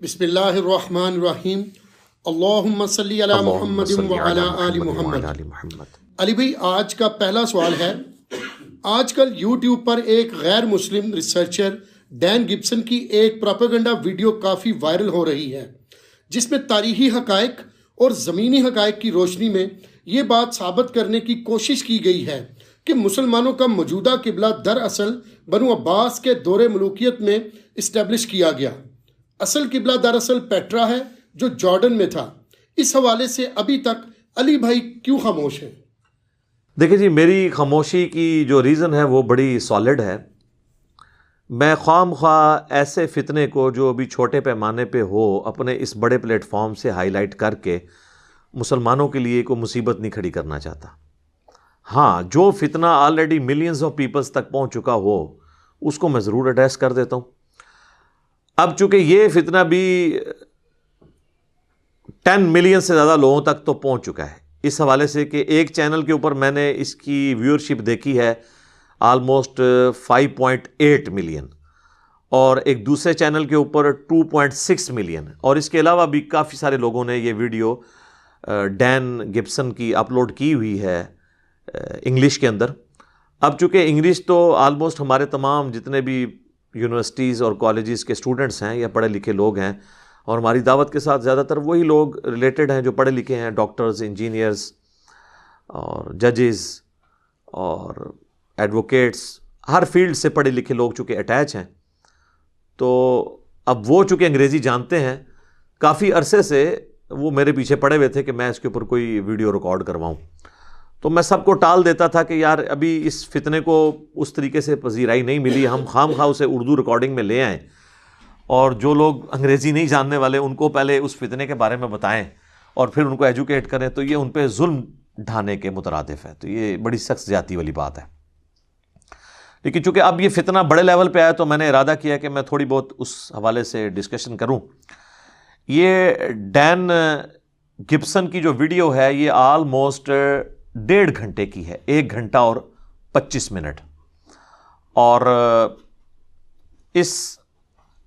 بسم اللہ الرحمن الرحیم، اللہم صلی علی محمد وعلی آل محمد۔ علی بھائی، آج کا پہلا سوال ہے، آج کل یوٹیوب پر ایک غیر مسلم ریسرچر ڈین گبسن کی ایک پروپیگنڈا ویڈیو کافی وائرل ہو رہی ہے، جس میں تاریخی حقائق اور زمینی حقائق کی روشنی میں یہ بات ثابت کرنے کی کوشش کی گئی ہے کہ مسلمانوں کا موجودہ قبلہ دراصل بنو عباس کے دور ملوکیت میں اسٹیبلش کیا گیا۔ اصل قبلہ دراصل پیٹرا ہے جو جارڈن میں تھا۔ اس حوالے سے ابھی تک علی بھائی کیوں خاموش ہیں؟ دیکھیں جی، میری خاموشی کی جو ریزن ہے وہ بڑی سالڈ ہے۔ میں خواہ ایسے فتنے کو جو ابھی چھوٹے پیمانے پہ ہو اپنے اس بڑے پلیٹ فارم سے ہائی لائٹ کر کے مسلمانوں کے لیے کوئی مصیبت نہیں کھڑی کرنا چاہتا۔ ہاں، جو فتنہ آلریڈی ملینز آف پیپلز تک پہنچ چکا ہو اس کو میں ضرور ایڈریس کر دیتا ہوں۔ اب چونکہ یہ فتنہ بھی 10 ملین سے زیادہ لوگوں تک تو پہنچ چکا ہے، اس حوالے سے کہ ایک چینل کے اوپر میں نے اس کی ویورشپ دیکھی ہے آلموسٹ 5.8 ملین، اور ایک دوسرے چینل کے اوپر 2.6 ملین، اور اس کے علاوہ بھی کافی سارے لوگوں نے یہ ویڈیو ڈین گبسن کی اپلوڈ کی ہوئی ہے انگلش کے اندر۔ اب چونکہ انگلش تو آلموسٹ ہمارے تمام جتنے بھی یونیورسٹیز اور کالجز کے اسٹوڈنٹس ہیں یا پڑھے لکھے لوگ ہیں، اور ہماری دعوت کے ساتھ زیادہ تر وہی لوگ ریلیٹڈ ہیں جو پڑھے لکھے ہیں، ڈاکٹرز، انجینئرز اور ججز اور ایڈوکیٹس، ہر فیلڈ سے پڑھے لکھے لوگ چونکہ اٹیچ ہیں، تو اب وہ چونکہ انگریزی جانتے ہیں، کافی عرصے سے وہ میرے پیچھے پڑے ہوئے تھے کہ میں اس کے اوپر کوئی ویڈیو ریکارڈ کرواؤں، تو میں سب کو ٹال دیتا تھا کہ یار ابھی اس فتنے کو اس طریقے سے پذیرائی نہیں ملی، ہم خواہ اسے اردو ریکارڈنگ میں لے آئیں، اور جو لوگ انگریزی نہیں جاننے والے ان کو پہلے اس فتنے کے بارے میں بتائیں اور پھر ان کو ایجوکیٹ کریں، تو یہ ان پہ ظلم ڈھانے کے مترادف ہے، تو یہ بڑی سخت زیادتی والی بات ہے۔ لیکن چونکہ اب یہ فتنہ بڑے لیول پہ آیا تو میں نے ارادہ کیا کہ میں تھوڑی بہت اس حوالے سے ڈسکشن کروں۔ یہ ڈین گبسن کی جو ویڈیو ہے یہ آلموسٹ 1.5 گھنٹے کی ہے، 1 گھنٹہ اور 25 منٹ، اور اس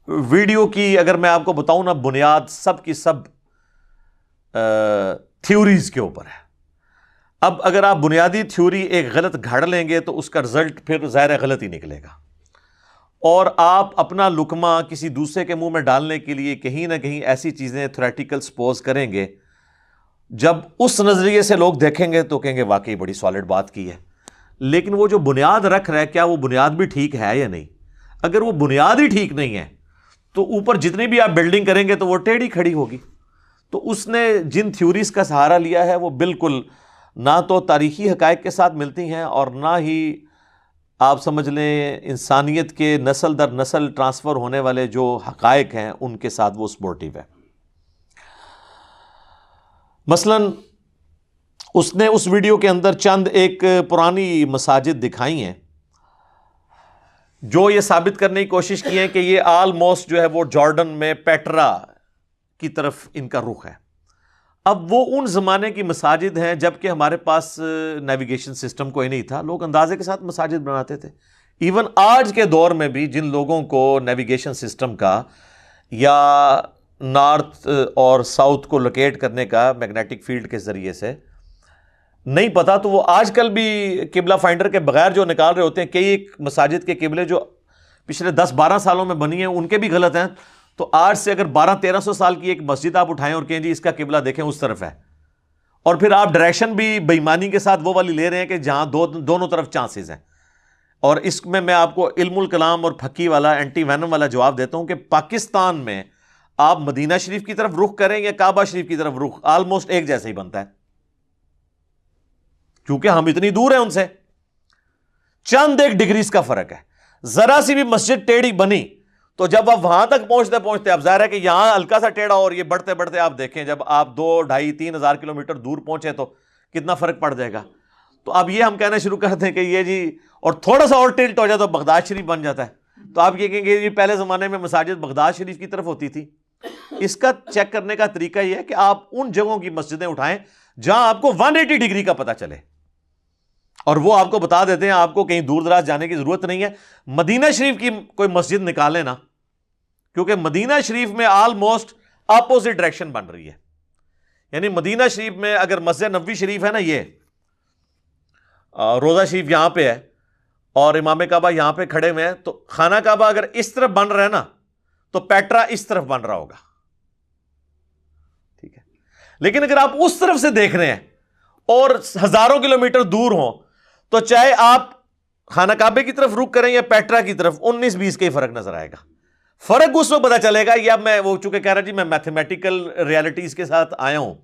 ویڈیو کی اگر میں آپ کو بتاؤں نا، بنیاد سب کی سب تھیوریز کے اوپر ہے۔ اب اگر آپ بنیادی تھیوری ایک غلط گھڑ لیں گے تو اس کا رزلٹ پھر ظاہر غلط ہی نکلے گا، اور آپ اپنا لقمہ کسی دوسرے کے منہ میں ڈالنے کے لیے کہیں نہ کہیں ایسی چیزیں تھیوریٹیکل سپوز کریں گے، جب اس نظریے سے لوگ دیکھیں گے تو کہیں گے واقعی بڑی سالڈ بات کی ہے، لیکن وہ جو بنیاد رکھ رہا ہے کیا وہ بنیاد بھی ٹھیک ہے یا نہیں؟ اگر وہ بنیاد ہی ٹھیک نہیں ہے تو اوپر جتنی بھی آپ بلڈنگ کریں گے تو وہ ٹیڑھی کھڑی ہوگی۔ تو اس نے جن تھیوریز کا سہارا لیا ہے وہ بالکل نہ تو تاریخی حقائق کے ساتھ ملتی ہیں، اور نہ ہی آپ سمجھ لیں انسانیت کے نسل در نسل ٹرانسفر ہونے والے جو حقائق ہیں ان کے ساتھ وہ سپورٹیو ہے۔ مثلا اس نے اس ویڈیو کے اندر چند ایک پرانی مساجد دکھائی ہیں جو یہ ثابت کرنے کی کوشش کی ہے کہ یہ آلموسٹ جو ہے وہ جارڈن میں پیٹرا کی طرف ان کا رخ ہے۔ اب وہ ان زمانے کی مساجد ہیں جبکہ ہمارے پاس نیویگیشن سسٹم کوئی نہیں تھا، لوگ اندازے کے ساتھ مساجد بناتے تھے۔ ایون آج کے دور میں بھی جن لوگوں کو نیویگیشن سسٹم کا یا نارتھ اور ساؤتھ کو لوکیٹ کرنے کا میگنیٹک فیلڈ کے ذریعے سے نہیں پتا، تو وہ آج کل بھی قبلہ فائنڈر کے بغیر جو نکال رہے ہوتے ہیں، کئی ایک مساجد کے قبلے جو پچھلے 10-12 سالوں میں بنی ہیں ان کے بھی غلط ہیں، تو آج سے اگر 1200-1300 سال کی ایک مسجد آپ اٹھائیں اور کہیں جی اس کا قبلہ دیکھیں اس طرف ہے، اور پھر آپ ڈائریکشن بھی بے ایمانی کے ساتھ وہ والی لے رہے ہیں کہ جہاں دونوں طرف چانسز ہیں، اور اس میں آپ کو علم الکلام اور پھکی والا اینٹی وینم والا جواب دیتا ہوں کہ پاکستان میں آپ مدینہ شریف کی طرف رخ کریں یا کعبہ شریف کی طرف رخ، آلموسٹ ایک جیسا ہی بنتا ہے، کیونکہ ہم اتنی دور ہیں ان سے، چند ایک ڈگریز کا فرق ہے۔ ذرا سی بھی مسجد ٹیڑھی بنی تو جب آپ وہاں تک پہنچتے اب ظاہر ہے کہ یہاں ہلکا سا ٹیڑھا، اور یہ بڑھتے بڑھتے آپ دیکھیں جب آپ 2-2.5-3 ہزار کلومیٹر دور پہنچے تو کتنا فرق پڑ جائے گا۔ تو اب یہ ہم کہنا شروع کرتے ہیں کہ یہ جی، اور تھوڑا سا اور ٹلٹ ہو جائے تو بغداد شریف بن جاتا ہے، تو آپ یہ کہیں گے یہ پہلے زمانے میں مساجد بغداد شریف کی طرف ہوتی تھی۔ اس کا چیک کرنے کا طریقہ یہ ہے کہ آپ ان جگہوں کی مسجدیں اٹھائیں جہاں آپ کو 180 ڈگری کا پتہ چلے، اور وہ آپ کو بتا دیتے ہیں، آپ کو کہیں دور دراز جانے کی ضرورت نہیں ہے۔ مدینہ شریف کی کوئی مسجد نکالیں نا، کیونکہ مدینہ شریف میں آلموسٹ اپوزٹ ڈائریکشن بن رہی ہے. یعنی مدینہ شریف میں اگر مسجد نبوی شریف ہے نا، یہ روضہ شریف یہاں پہ ہے اور امام کعبہ یہاں پہ کھڑے ہوئے ہیں، تو خانہ کعبہ اگر اس طرف بن رہا ہے نا تو پیٹرا اس طرف بن رہا ہوگا. ٹھیک ہے. لیکن اگر آپ اس طرف سے دیکھ رہے ہیں اور ہزاروں کلومیٹر دور ہوں تو چاہے آپ خانہ کعبے کی طرف رخ کریں یا پیٹرا کی طرف، 19-20 کا ہی فرق نظر آئے گا. فرق اس وقت پتا چلے گا. یا میں وہ چونکہ کہہ رہا جی میں میتھمیٹیکل ریالٹیز کے ساتھ آیا ہوں،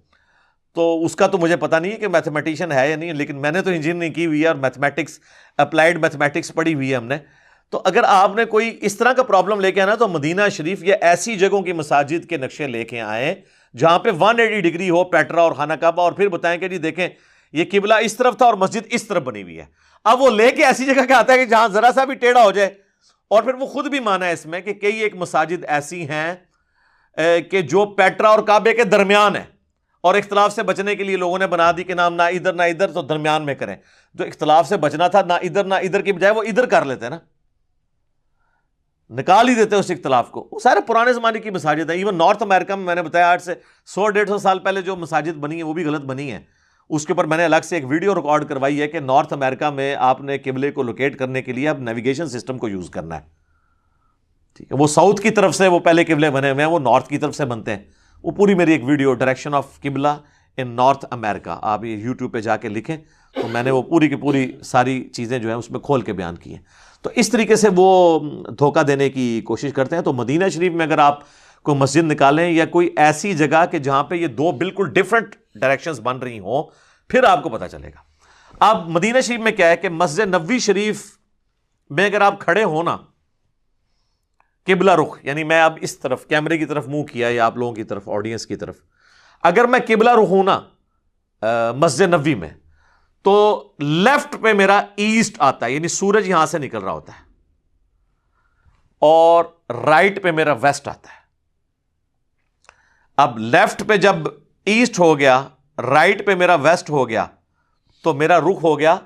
تو اس کا تو مجھے پتا نہیں ہے کہ میتھمیٹیشین ہے یا نہیں، لیکن میں نے تو انجینئرنگ کی ہوئی ہے اور میتھمیٹکس، اپلائیڈ میتھمیٹکس پڑھی ہوئی ہے ہم نے. تو اگر آپ نے کوئی اس طرح کا پرابلم لے کے آنا تو مدینہ شریف یا ایسی جگہوں کی مساجد کے نقشے لے کے آئیں جہاں پہ 180 ڈگری ہو پیٹرا اور خانہ کعبہ، اور پھر بتائیں کہ جی دیکھیں یہ قبلہ اس طرف تھا اور مسجد اس طرف بنی ہوئی ہے. اب وہ لے کے ایسی جگہ کا آتا ہے کہ جہاں ذرا سا بھی ٹیڑھا ہو جائے. اور پھر وہ خود بھی مانا ہے اس میں کہ کئی ایک مساجد ایسی ہیں کہ جو پیٹرا اور کعبے کے درمیان ہے، اور اختلاف سے بچنے کے لیے لوگوں نے بنا دی کہ نام نہ ادھر نہ ادھر، تو درمیان میں کریں. جو اختلاف سے بچنا تھا نہ ادھر کی بجائے وہ ادھر کر لیتے نا، نکال ہی دیتے اس اختلاف کو. وہ سارے پرانے زمانے کی مساجد ہیں. ایون نارتھ امریکہ میں نے بتایا 8 سے 100-150 سال پہلے جو مساجد بنی ہیں وہ بھی غلط بنی ہیں. اس کے اوپر میں نے الگ سے ایک ویڈیو ریکارڈ کروائی ہے کہ نارتھ امریکہ میں آپ نے قبلے کو لوکیٹ کرنے کے لیے اب نیویگیشن سسٹم کو یوز کرنا ہے. ٹھیک ہے. وہ ساؤتھ کی طرف سے وہ پہلے قبلے بنے ہوئے ہیں، وہ نارتھ کی طرف سے بنتے ہیں. وہ پوری میری ایک ویڈیو ڈائریکشن آف قبلہ ان نارتھ امریکہ، آپ یہ یوٹیوب پہ جا کے لکھیں تو میں نے وہ پوری کی پوری ساری چیزیں جو ہیں اس میں کھول کے بیان کی ہیں. تو اس طریقے سے وہ دھوکہ دینے کی کوشش کرتے ہیں. تو مدینہ شریف میں اگر آپ کوئی مسجد نکالیں یا کوئی ایسی جگہ کہ جہاں پہ یہ دو بالکل ڈفرنٹ ڈائریکشنز بن رہی ہوں، پھر آپ کو پتہ چلے گا. اب مدینہ شریف میں کیا ہے کہ مسجد نبوی شریف میں اگر آپ کھڑے ہو نا قبلہ رخ، یعنی میں اب اس طرف کیمرے کی طرف منہ کیا یا آپ لوگوں کی طرف آڈینس کی طرف، اگر میں قبلہ رخ ہوں نا مسجد نبوی میں، تو لیفٹ پہ میرا ایسٹ آتا ہے، یعنی سورج یہاں سے نکل رہا ہوتا ہے، اور رائٹ پہ میرا ویسٹ آتا ہے. اب لیفٹ پہ جب ایسٹ ہو گیا، رائٹ پہ میرا ویسٹ ہو گیا، تو میرا رخ ہو گیا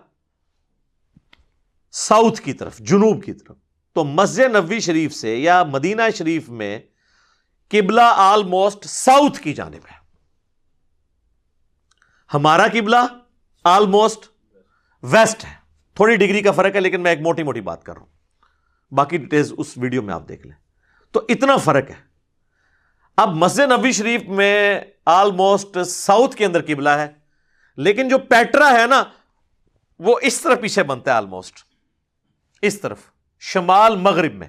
ساؤتھ کی طرف، جنوب کی طرف. تو مسجد نبوی شریف سے یا مدینہ شریف میں قبلہ آلموسٹ ساؤتھ کی جانب ہے. ہمارا قبلہ آلموسٹ ویسٹ ہے. تھوڑی ڈگری کا فرق ہے، لیکن میں ایک موٹی موٹی بات کر رہا ہوں، باقی ڈیٹیلز اس ویڈیو میں آپ دیکھ لیں. تو اتنا فرق ہے. اب مسجد نبوی شریف میں آلموسٹ ساؤتھ کے اندر قبلہ ہے، لیکن جو پیٹرا ہے نا وہ اس طرف پیچھے بنتا ہے، آلموسٹ اس طرف شمال مغرب میں.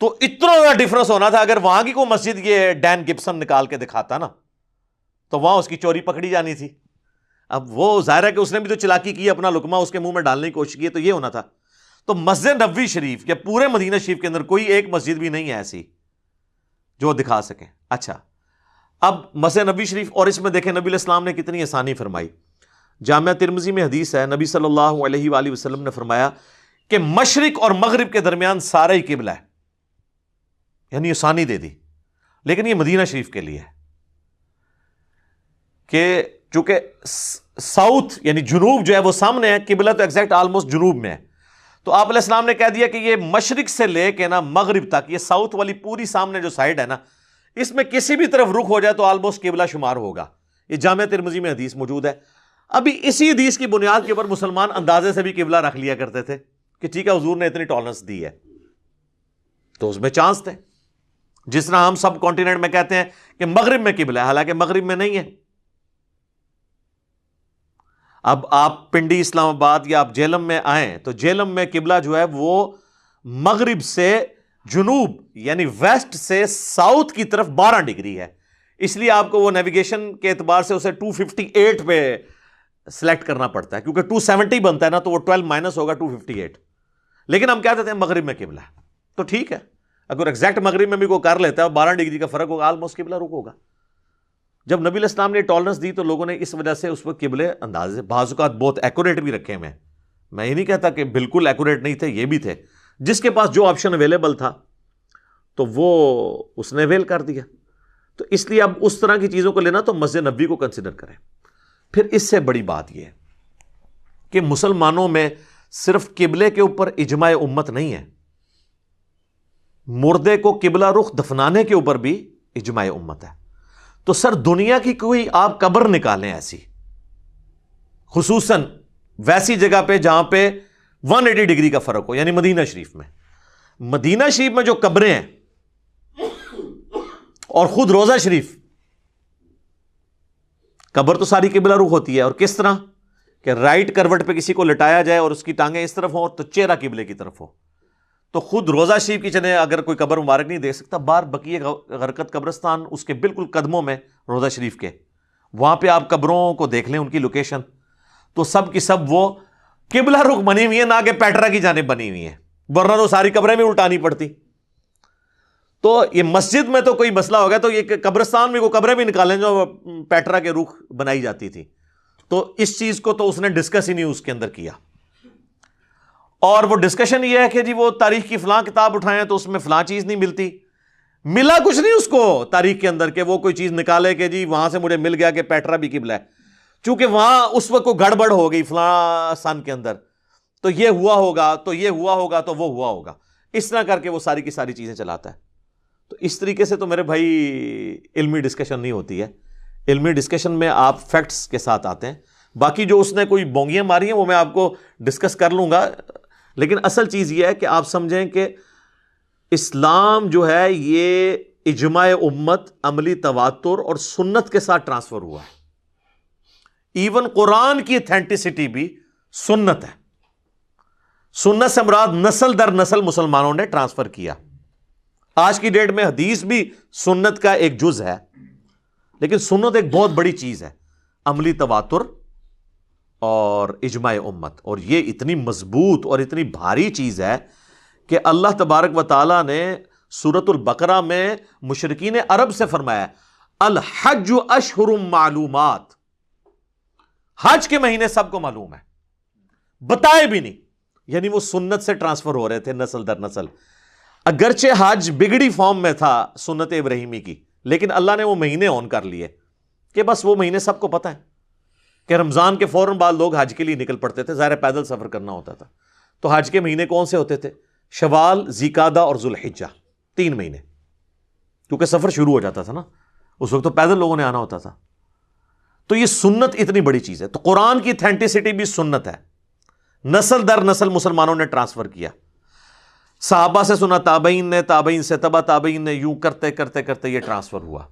تو اتنا زیادہ ڈفرنس ہونا تھا. اگر وہاں کی کوئی مسجد یہ ڈین گبسن نکال کے دکھاتا نا تو وہاں اس کی چوری پکڑی جانی تھی. اب وہ ظاہر ہے کہ اس نے بھی تو چلاکی کی، اپنا لقمہ اس کے منہ میں ڈالنے کی کوشش کی، تو یہ ہونا تھا. تو مسجد نبوی شریف یا پورے مدینہ شریف کے اندر کوئی ایک مسجد بھی نہیں ہے ایسی جو دکھا سکیں. اچھا، اب مسجد نبوی شریف، اور اس میں دیکھیں نبی علیہ السلام نے کتنی آسانی فرمائی. جامعہ ترمذی میں حدیث ہے، نبی صلی اللہ علیہ وآلہ وسلم نے فرمایا کہ مشرق اور مغرب کے درمیان سارا ہی قبلہ ہے، یعنی آسانی دے دی. لیکن یہ مدینہ شریف کے لیے ہے کہ چونکہ ساؤتھ یعنی جنوب جو ہے وہ سامنے ہے، قبلہ تو ایگزیکٹ آلموسٹ جنوب میں ہے. تو آپ علیہ السلام نے کہہ دیا کہ یہ مشرق سے لے کے نا مغرب تک، یہ ساؤتھ والی پوری سامنے جو سائڈ ہے نا، اس میں کسی بھی طرف رخ ہو جائے تو آلموسٹ قبلہ شمار ہوگا. یہ جامعہ ترمذی میں حدیث موجود ہے. ابھی اسی حدیث کی بنیاد کے اوپر مسلمان اندازے سے بھی قبلہ رکھ لیا کرتے تھے کہ ٹھیک ہے حضور نے اتنی ٹالرنس دی ہے تو اس میں چانس تھے. جس طرح ہم سب کانٹیننٹ میں کہتے ہیں کہ مغرب میں قبلہ ہے، حالانکہ مغرب میں نہیں ہے. اب آپ پنڈی اسلام آباد یا آپ جیلم میں آئیں تو جیلم میں قبلہ جو ہے وہ مغرب سے جنوب یعنی ویسٹ سے ساؤتھ کی طرف 12 ڈگری ہے. اس لیے آپ کو وہ نیویگیشن کے اعتبار سے اسے 258 پہ سلیکٹ کرنا پڑتا ہے، کیونکہ 270 بنتا ہے نا تو وہ 12 مائنس ہوگا 258. لیکن ہم کیا کہتے ہیں مغرب میں قبلہ ہے. تو ٹھیک ہے، اگر ایگزیکٹ مغرب میں بھی کوئی کر لیتا ہے 12 ڈگری کا فرق ہوگا، آلموسٹ قبلہ رخ ہوگا. جب نبی علیہ السلام نے ٹالرنس دی تو لوگوں نے اس وجہ سے اس وقت قبلے اندازے بعض اوقات بہت ایکوریٹ بھی رکھے ہوئے ہیں. میں یہ نہیں کہتا کہ بالکل ایکوریٹ نہیں تھے، یہ بھی تھے. جس کے پاس جو آپشن اویلیبل تھا تو وہ اس نے اویل کر دیا. تو اس لیے اب اس طرح کی چیزوں کو لینا تو مسجد نبوی کو کنسیڈر کریں. پھر اس سے بڑی بات یہ ہے کہ مسلمانوں میں صرف قبلے کے اوپر اجماع امت نہیں ہے. مردے کو قبلہ رخ دفنانے کے اوپر بھی اجماع امت ہے. تو سر دنیا کی کوئی آپ قبر نکالیں ایسی، خصوصاً ویسی جگہ پہ جہاں پہ 180 ڈگری کا فرق ہو، یعنی مدینہ شریف میں. مدینہ شریف میں جو قبریں ہیں اور خود روزہ شریف، قبر تو ساری قبلہ رخ ہوتی ہے، اور کس طرح کہ رائٹ کروٹ پہ کسی کو لٹایا جائے اور اس کی ٹانگیں اس طرف ہوں تو چہرہ قبلے کی طرف ہو. تو خود روزہ شریف کی چلے اگر کوئی قبر مبارک نہیں دیکھ سکتا، باہر بقیہ غرقت قبرستان اس کے بالکل قدموں میں روزہ شریف کے، وہاں پہ آپ قبروں کو دیکھ لیں ان کی لوکیشن، تو سب کی سب وہ قبلہ رخ بنی ہوئی ہیں، نہ کہ پیٹرا کی جانب بنی ہوئی ہیں، ورنہ تو ساری قبریں بھی الٹانی پڑتی. تو یہ مسجد میں تو کوئی مسئلہ ہو گیا، تو یہ قبرستان میں کوئی قبریں بھی نکالیں جو پیٹرا کے رخ بنائی جاتی تھی. تو اس چیز کو تو اس نے ڈسکس ہی نہیں اس کے اندر کیا. اور وہ ڈسکشن یہ ہے کہ جی وہ تاریخ کی فلاں کتاب اٹھائیں تو اس میں فلاں چیز نہیں ملتی. ملا کچھ نہیں اس کو تاریخ کے اندر کہ وہ کوئی چیز نکالے کہ جی وہاں سے مجھے مل گیا کہ پیٹرا بھی قبلہ ہے، چونکہ وہاں اس وقت کوئی گڑبڑ ہو گئی فلاں سن کے اندر، تو یہ ہوا ہوگا تو یہ ہوا ہوگا تو وہ ہوا ہوگا، اس طرح کر کے وہ ساری کی ساری چیزیں چلاتا ہے. تو اس طریقے سے تو میرے بھائی علمی ڈسکشن نہیں ہوتی ہے. علمی ڈسکشن میں آپ فیکٹس کے ساتھ آتے ہیں. باقی جو اس نے کوئی بونگیاں ماری ہیں وہ میں آپ کو ڈسکس کر لوں گا، لیکن اصل چیز یہ ہے کہ آپ سمجھیں کہ اسلام جو ہے یہ اجماع امت، عملی تواتر اور سنت کے ساتھ ٹرانسفر ہوا ہے. ایون قرآن کی اتھینٹسٹی بھی سنت ہے. سنت سے مراد نسل در نسل مسلمانوں نے ٹرانسفر کیا. آج کی ڈیٹ میں حدیث بھی سنت کا ایک جز ہے، لیکن سنت ایک بہت بڑی چیز ہے، عملی تواتر اور اجماع امت. اور یہ اتنی مضبوط اور اتنی بھاری چیز ہے کہ اللہ تبارک و تعالیٰ نے سورۃ البقرہ میں مشرکین عرب سے فرمایا الحج اشہر معلومات، حج کے مہینے سب کو معلوم ہے، بتائے بھی نہیں. یعنی وہ سنت سے ٹرانسفر ہو رہے تھے نسل در نسل. اگرچہ حج بگڑی فارم میں تھا سنت ابراہیمی کی، لیکن اللہ نے وہ مہینے آن کر لیے کہ بس وہ مہینے سب کو پتہ ہے کہ رمضان کے فوراً بعد لوگ حج کے لیے نکل پڑتے تھے، ظاہر پیدل سفر کرنا ہوتا تھا. تو حج کے مہینے کون سے ہوتے تھے؟ شوال، ذیقعدہ اور ذوالحجہ، 3 مہینے، کیونکہ سفر شروع ہو جاتا تھا نا اس وقت، تو پیدل لوگوں نے آنا ہوتا تھا. تو یہ سنت اتنی بڑی چیز ہے. تو قرآن کی اتھینٹسٹی بھی سنت ہے، نسل در نسل مسلمانوں نے ٹرانسفر کیا. صحابہ سے سنا، تابعین نے، تابعین سے تبع تابعین نے، یوں کرتے کرتے کرتے یہ ٹرانسفر ہوا.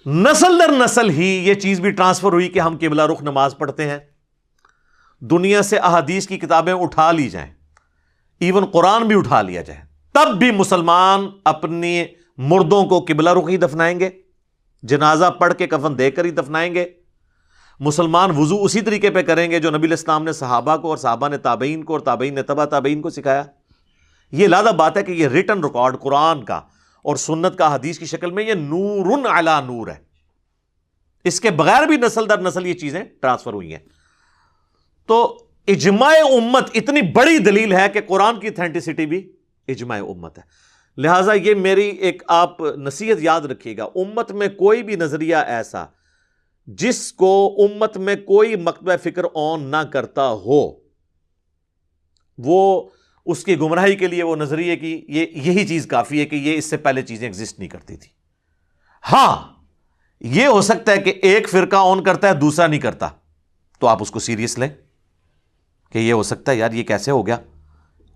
نسل در نسل ہی یہ چیز بھی ٹرانسفر ہوئی کہ ہم قبلہ رخ نماز پڑھتے ہیں. دنیا سے احادیث کی کتابیں اٹھا لی جائیں، ایون قرآن بھی اٹھا لیا جائے، تب بھی مسلمان اپنی مردوں کو قبلہ رخ ہی دفنائیں گے، جنازہ پڑھ کے کفن دے کر ہی دفنائیں گے. مسلمان وضو اسی طریقے پہ کریں گے جو نبی علیہ السلام نے صحابہ کو اور صحابہ نے تابعین کو اور تابعین نے تبع تابعین کو سکھایا. یہ لادہ بات ہے کہ یہ ریٹن ریکارڈ قرآن کا اور سنت کا حدیث کی شکل میں یہ نور علی نور ہے. اس کے بغیر بھی نسل در نسل یہ چیزیں ٹرانسفر ہوئی ہیں. تو اجماع امت اتنی بڑی دلیل ہے کہ قرآن کی اتھینٹسٹی بھی اجماع امت ہے. لہٰذا یہ میری ایک آپ نصیحت یاد رکھیے گا، امت میں کوئی بھی نظریہ ایسا جس کو امت میں کوئی مکتبہ فکر آن نہ کرتا ہو، وہ اس کی گمراہی کے لیے وہ نظریے کی یہی چیز کافی ہے کہ یہ اس سے پہلے چیزیں ایگزسٹ نہیں کرتی تھی. ہاں یہ ہو سکتا ہے کہ ایک فرقہ آن کرتا ہے دوسرا نہیں کرتا، تو آپ اس کو سیریس لیں کہ یہ ہو سکتا ہے یار یہ کیسے ہو گیا،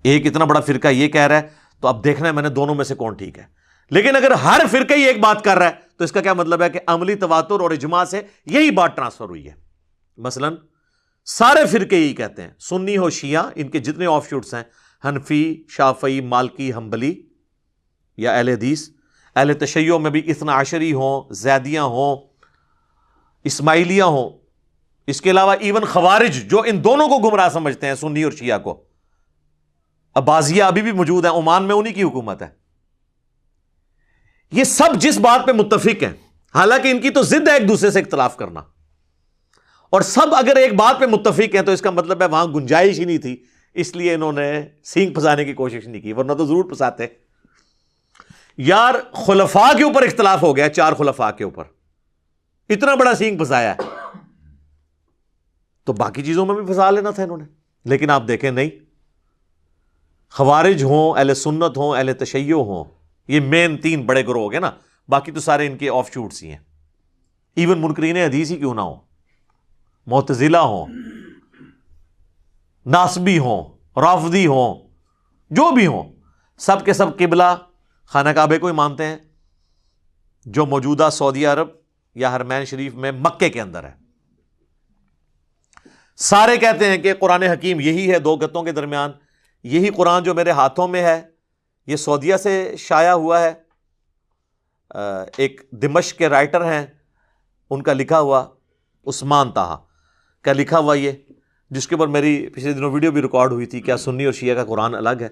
ایک اتنا بڑا فرقہ یہ کہہ رہا ہے تو اب دیکھنا ہے میں نے دونوں میں سے کون ٹھیک ہے. لیکن اگر ہر فرقہ ہی ایک بات کر رہا ہے تو اس کا کیا مطلب ہے کہ عملی تواتر اور اجماع سے یہی بات ٹرانسفر ہوئی ہے. مثلا سارے فرقے یہی کہتے ہیں، سنی ہو شیعہ، ان کے جتنے آف شوٹس ہیں، حنفی، شافعی، مالکی، حنبلی یا اہل حدیث، اہل تشیع میں بھی اثنا عشری ہوں، زیدیاں ہوں، اسماعیلیہ ہوں، اس کے علاوہ ایون خوارج جو ان دونوں کو گمراہ سمجھتے ہیں، سنی اور شیعہ کو. عباسیہ ابھی بھی موجود ہیں، عمان میں انہی کی حکومت ہے. یہ سب جس بات پہ متفق ہیں، حالانکہ ان کی تو ضد ہے ایک دوسرے سے اختلاف کرنا، اور سب اگر ایک بات پہ متفق ہیں تو اس کا مطلب ہے وہاں گنجائش ہی نہیں تھی، اس لیے انہوں نے سینگ پھنسانے کی کوشش نہیں کی، ورنہ تو ضرور پھنساتے. یار خلفاء کے اوپر اختلاف ہو گیا، 4 خلفاء کے اوپر اتنا بڑا سینگ پھنسایا ہے تو باقی چیزوں میں بھی پھنسا لینا تھا انہوں نے. لیکن آپ دیکھیں نہیں، خوارج ہوں، اہل سنت ہوں، اہل تشیع ہوں، یہ مین 3 بڑے گروہ ہو گئے نا، باقی تو سارے ان کے آف شوٹس ہی ہیں. ایون منکرین حدیث ہی کیوں نہ ہو، معتزلہ ہوں، ناصبی ہوں، رافضی ہوں، جو بھی ہوں، سب کے سب قبلہ خانہ کعبے کو ہی مانتے ہیں، جو موجودہ سعودی عرب یا حرمین شریف میں مکے کے اندر ہے. سارے کہتے ہیں کہ قرآن حکیم یہی ہے 2 گتوں کے درمیان. یہی قرآن جو میرے ہاتھوں میں ہے یہ سعودیہ سے شائع ہوا ہے. ایک دمشق کے رائٹر ہیں، ان کا لکھا ہوا، عثمان طٰہٰ کا لکھا ہوا یہ، جس کے اوپر میری پچھلے دنوں ویڈیو بھی ریکارڈ ہوئی تھی، کیا سنی اور شیعہ کا قرآن الگ ہے.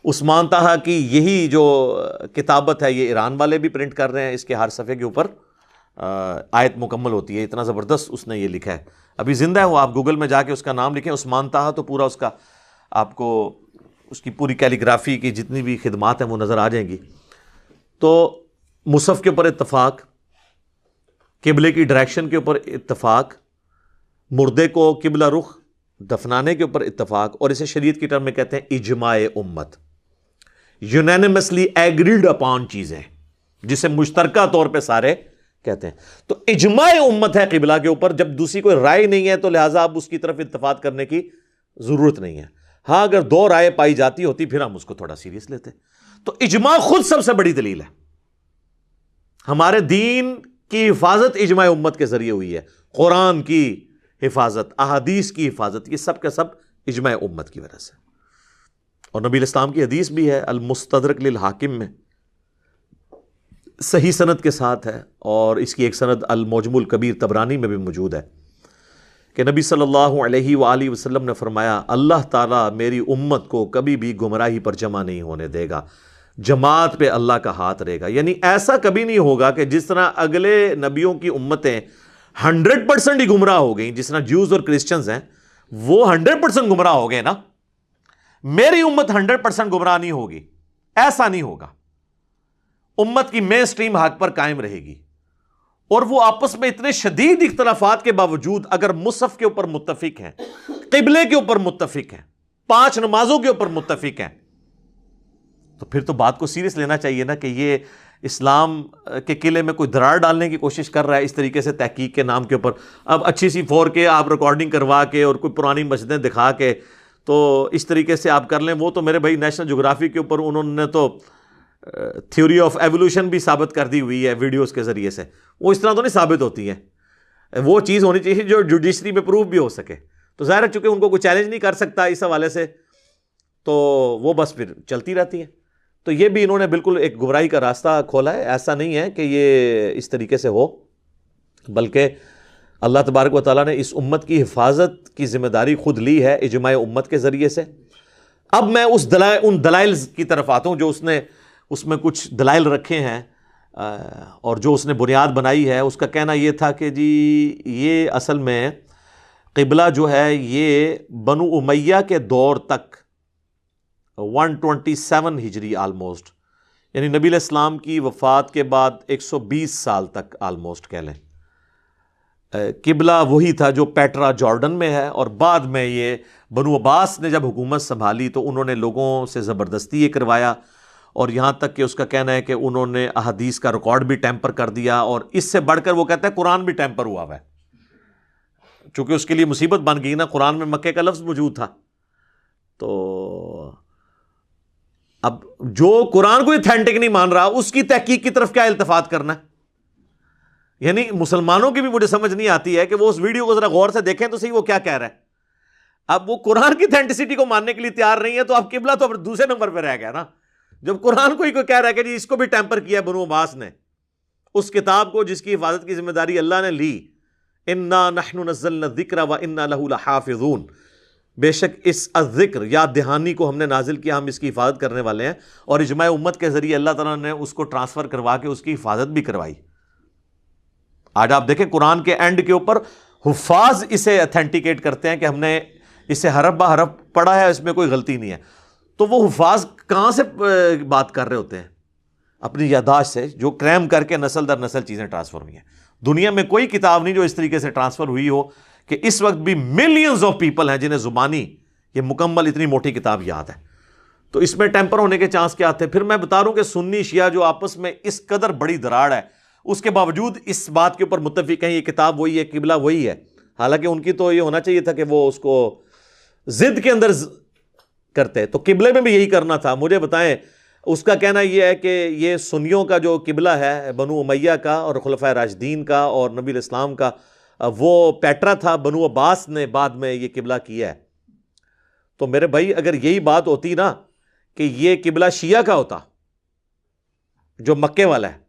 عثمان طٰہٰ کی یہی جو کتابت ہے یہ ایران والے بھی پرنٹ کر رہے ہیں. اس کے ہر صفحے کے اوپر آیت مکمل ہوتی ہے. اتنا زبردست اس نے یہ لکھا ہے، ابھی زندہ ہے وہ. آپ گوگل میں جا کے اس کا نام لکھیں عثمان طٰہٰ تو پورا اس کا آپ کو اس کی پوری کیلیگرافی کی جتنی بھی خدمات ہیں وہ نظر آ جائیں گی. تو مصحف کے اوپر اتفاق، قبلے کی ڈائریکشن کے اوپر اتفاق، مردے کو قبلہ رخ دفنانے کے اوپر اتفاق، اور اسے شریعت کی ٹرم میں کہتے ہیں اجماع امت، یونینیمسلی ایگریڈ اپان چیزیں جسے مشترکہ طور پہ سارے کہتے ہیں. تو اجماع امت ہے قبلہ کے اوپر. جب دوسری کوئی رائے نہیں ہے تو لہٰذا اب اس کی طرف اتفاق کرنے کی ضرورت نہیں ہے. ہاں اگر 2 رائے پائی جاتی ہوتی پھر ہم اس کو تھوڑا سیریس لیتے. تو اجماع خود سب سے بڑی دلیل ہے. ہمارے دین کی حفاظت اجماع امت کے ذریعے ہوئی ہے. قرآن کی حفاظت، احادیث کی حفاظت، یہ سب کا سب اجماع امت کی وجہ سے. اور نبی الاسلام کی حدیث بھی ہے المستدرک للحاکم میں، صحیح سند کے ساتھ ہے، اور اس کی ایک سند المعجم الکبیر طبرانی میں بھی موجود ہے کہ نبی صلی اللہ علیہ وآلہ وسلم نے فرمایا اللہ تعالیٰ میری امت کو کبھی بھی گمراہی پر جمع نہیں ہونے دے گا، جماعت پہ اللہ کا ہاتھ رہے گا. یعنی ایسا کبھی نہیں ہوگا کہ جس طرح اگلے نبیوں کی امتیں 100% ہی گمراہ ہو گئیں، جس طرح جوز اور کرسچنز ہیں وہ 100% گمراہ ہو گئے نا، میری امت 100% گمراہ نہیں ہوگی. ایسا نہیں ہوگا. امت کی مین سٹریم حق پر قائم رہے گی، اور وہ آپس میں اتنے شدید اختلافات کے باوجود اگر مصحف کے اوپر متفق ہیں، قبلے کے اوپر متفق ہیں، 5 نمازوں کے اوپر متفق ہیں، تو پھر تو بات کو سیریس لینا چاہیے نا کہ یہ اسلام کے قلعے میں کوئی درار ڈالنے کی کوشش کر رہا ہے اس طریقے سے تحقیق کے نام کے اوپر. اب اچھی سی 4K آپ ریکارڈنگ کروا کے اور کوئی پرانی مسجدیں دکھا کے تو اس طریقے سے آپ کر لیں. وہ تو میرے بھائی نیشنل جغرافی کے اوپر انہوں نے تو تھیوری آف ایوولوشن بھی ثابت کر دی ہوئی ہے ویڈیوز کے ذریعے سے. وہ اس طرح تو نہیں ثابت ہوتی ہیں. وہ چیز ہونی چاہیے جو جوڈیشری میں پروف بھی ہو سکے. تو ظاہر ہے چونکہ ان کو کوئی چیلنج نہیں کر سکتا اس حوالے سے، تو وہ بس پھر چلتی رہتی ہیں. تو یہ بھی انہوں نے بالکل ایک گمراہی کا راستہ کھولا ہے. ایسا نہیں ہے کہ یہ اس طریقے سے ہو، بلکہ اللہ تبارک و تعالیٰ نے اس امت کی حفاظت کی ذمہ داری خود لی ہے اجماع امت کے ذریعے سے. اب میں ان دلائل کی طرف آتا ہوں جو اس میں کچھ دلائل رکھے ہیں، اور جو اس نے بنیاد بنائی ہے. اس کا کہنا یہ تھا کہ جی یہ اصل میں قبلہ جو ہے یہ بنو امیہ کے دور تک 127 ہجری آلموسٹ، یعنی نبی علیہ السلام کی وفات کے بعد 120 سال تک آلموسٹ کہہ لیں، قبلہ وہی تھا جو پیٹرا جارڈن میں ہے. اور بعد میں یہ بنو عباس نے جب حکومت سنبھالی تو انہوں نے لوگوں سے زبردستی یہ کروایا، اور یہاں تک کہ اس کا کہنا ہے کہ انہوں نے احادیث کا ریکارڈ بھی ٹیمپر کر دیا، اور اس سے بڑھ کر وہ کہتا ہے قرآن بھی ٹیمپر ہوا ہے، چونکہ اس کے لیے مصیبت بن گئی نا، قرآن میں مکے کا لفظ موجود تھا. تو اب جو قرآن کو ایتھینٹک نہیں مان رہا اس کی تحقیق کی طرف کیا التفات کرنا ہے؟ یعنی مسلمانوں کی بھی مجھے سمجھ نہیں آتی ہے کہ وہ اس ویڈیو کو ذرا غور سے دیکھیں تو صحیح وہ کیا کہہ رہا ہے. اب وہ قرآن کی ایتھینٹسٹی کو ماننے کے لیے تیار نہیں ہے تو اب قبلہ تو دوسرے نمبر پہ رہ گیا نا. جب قرآن کو ہی کوئی کہہ رہا ہے کہ جی اس کو بھی ٹیمپر کیا بنو عباس نے، اس کتاب کو جس کی حفاظت کی ذمہ داری اللہ نے لی، انا نحن نزلنا الذکر وانا لہ لحافظون، بے شک اس الذکر یاد دہانی کو ہم نے نازل کیا، ہم اس کی حفاظت کرنے والے ہیں. اور اجماع امت کے ذریعے اللہ تعالیٰ نے اس کو ٹرانسفر کروا کے اس کی حفاظت بھی کروائی. آج آپ دیکھیں قرآن کے اینڈ کے اوپر حفاظ اسے اتھینٹیکیٹ کرتے ہیں کہ ہم نے اسے حرف بہ حرف پڑھا ہے، اس میں کوئی غلطی نہیں ہے. تو وہ حفاظ کہاں سے بات کر رہے ہوتے ہیں؟ اپنی یادداشت سے، جو کریم کر کے نسل در نسل چیزیں ٹرانسفر ہوئی ہیں. دنیا میں کوئی کتاب نہیں جو اس طریقے سے ٹرانسفر ہوئی ہو کہ اس وقت بھی ملینز آف پیپل ہیں جنہیں زبانی یہ مکمل اتنی موٹی کتاب یاد ہے. تو اس میں ٹیمپر ہونے کے چانس کیا تھے؟ پھر میں بتا رہا ہوں کہ سنی شیعہ جو آپس میں اس قدر بڑی دراڑ ہے، اس کے باوجود اس بات کے اوپر متفق ہیں یہ کتاب وہی ہے، قبلہ وہی ہے. حالانکہ ان کی تو یہ ہونا چاہیے تھا کہ وہ اس کو ضد کے اندر کرتے، تو قبلے میں بھی یہی کرنا تھا. مجھے بتائیں، اس کا کہنا یہ ہے کہ یہ سنیوں کا جو قبلہ ہے بنو امیہ کا اور خلفائے راشدین کا اور نبی الاسلام کا، وہ پیٹرا تھا، بنو عباس نے بعد میں یہ قبلہ کیا ہے. تو میرے بھائی اگر یہی بات ہوتی نا کہ یہ قبلہ شیعہ کا ہوتا جو مکے والا ہے،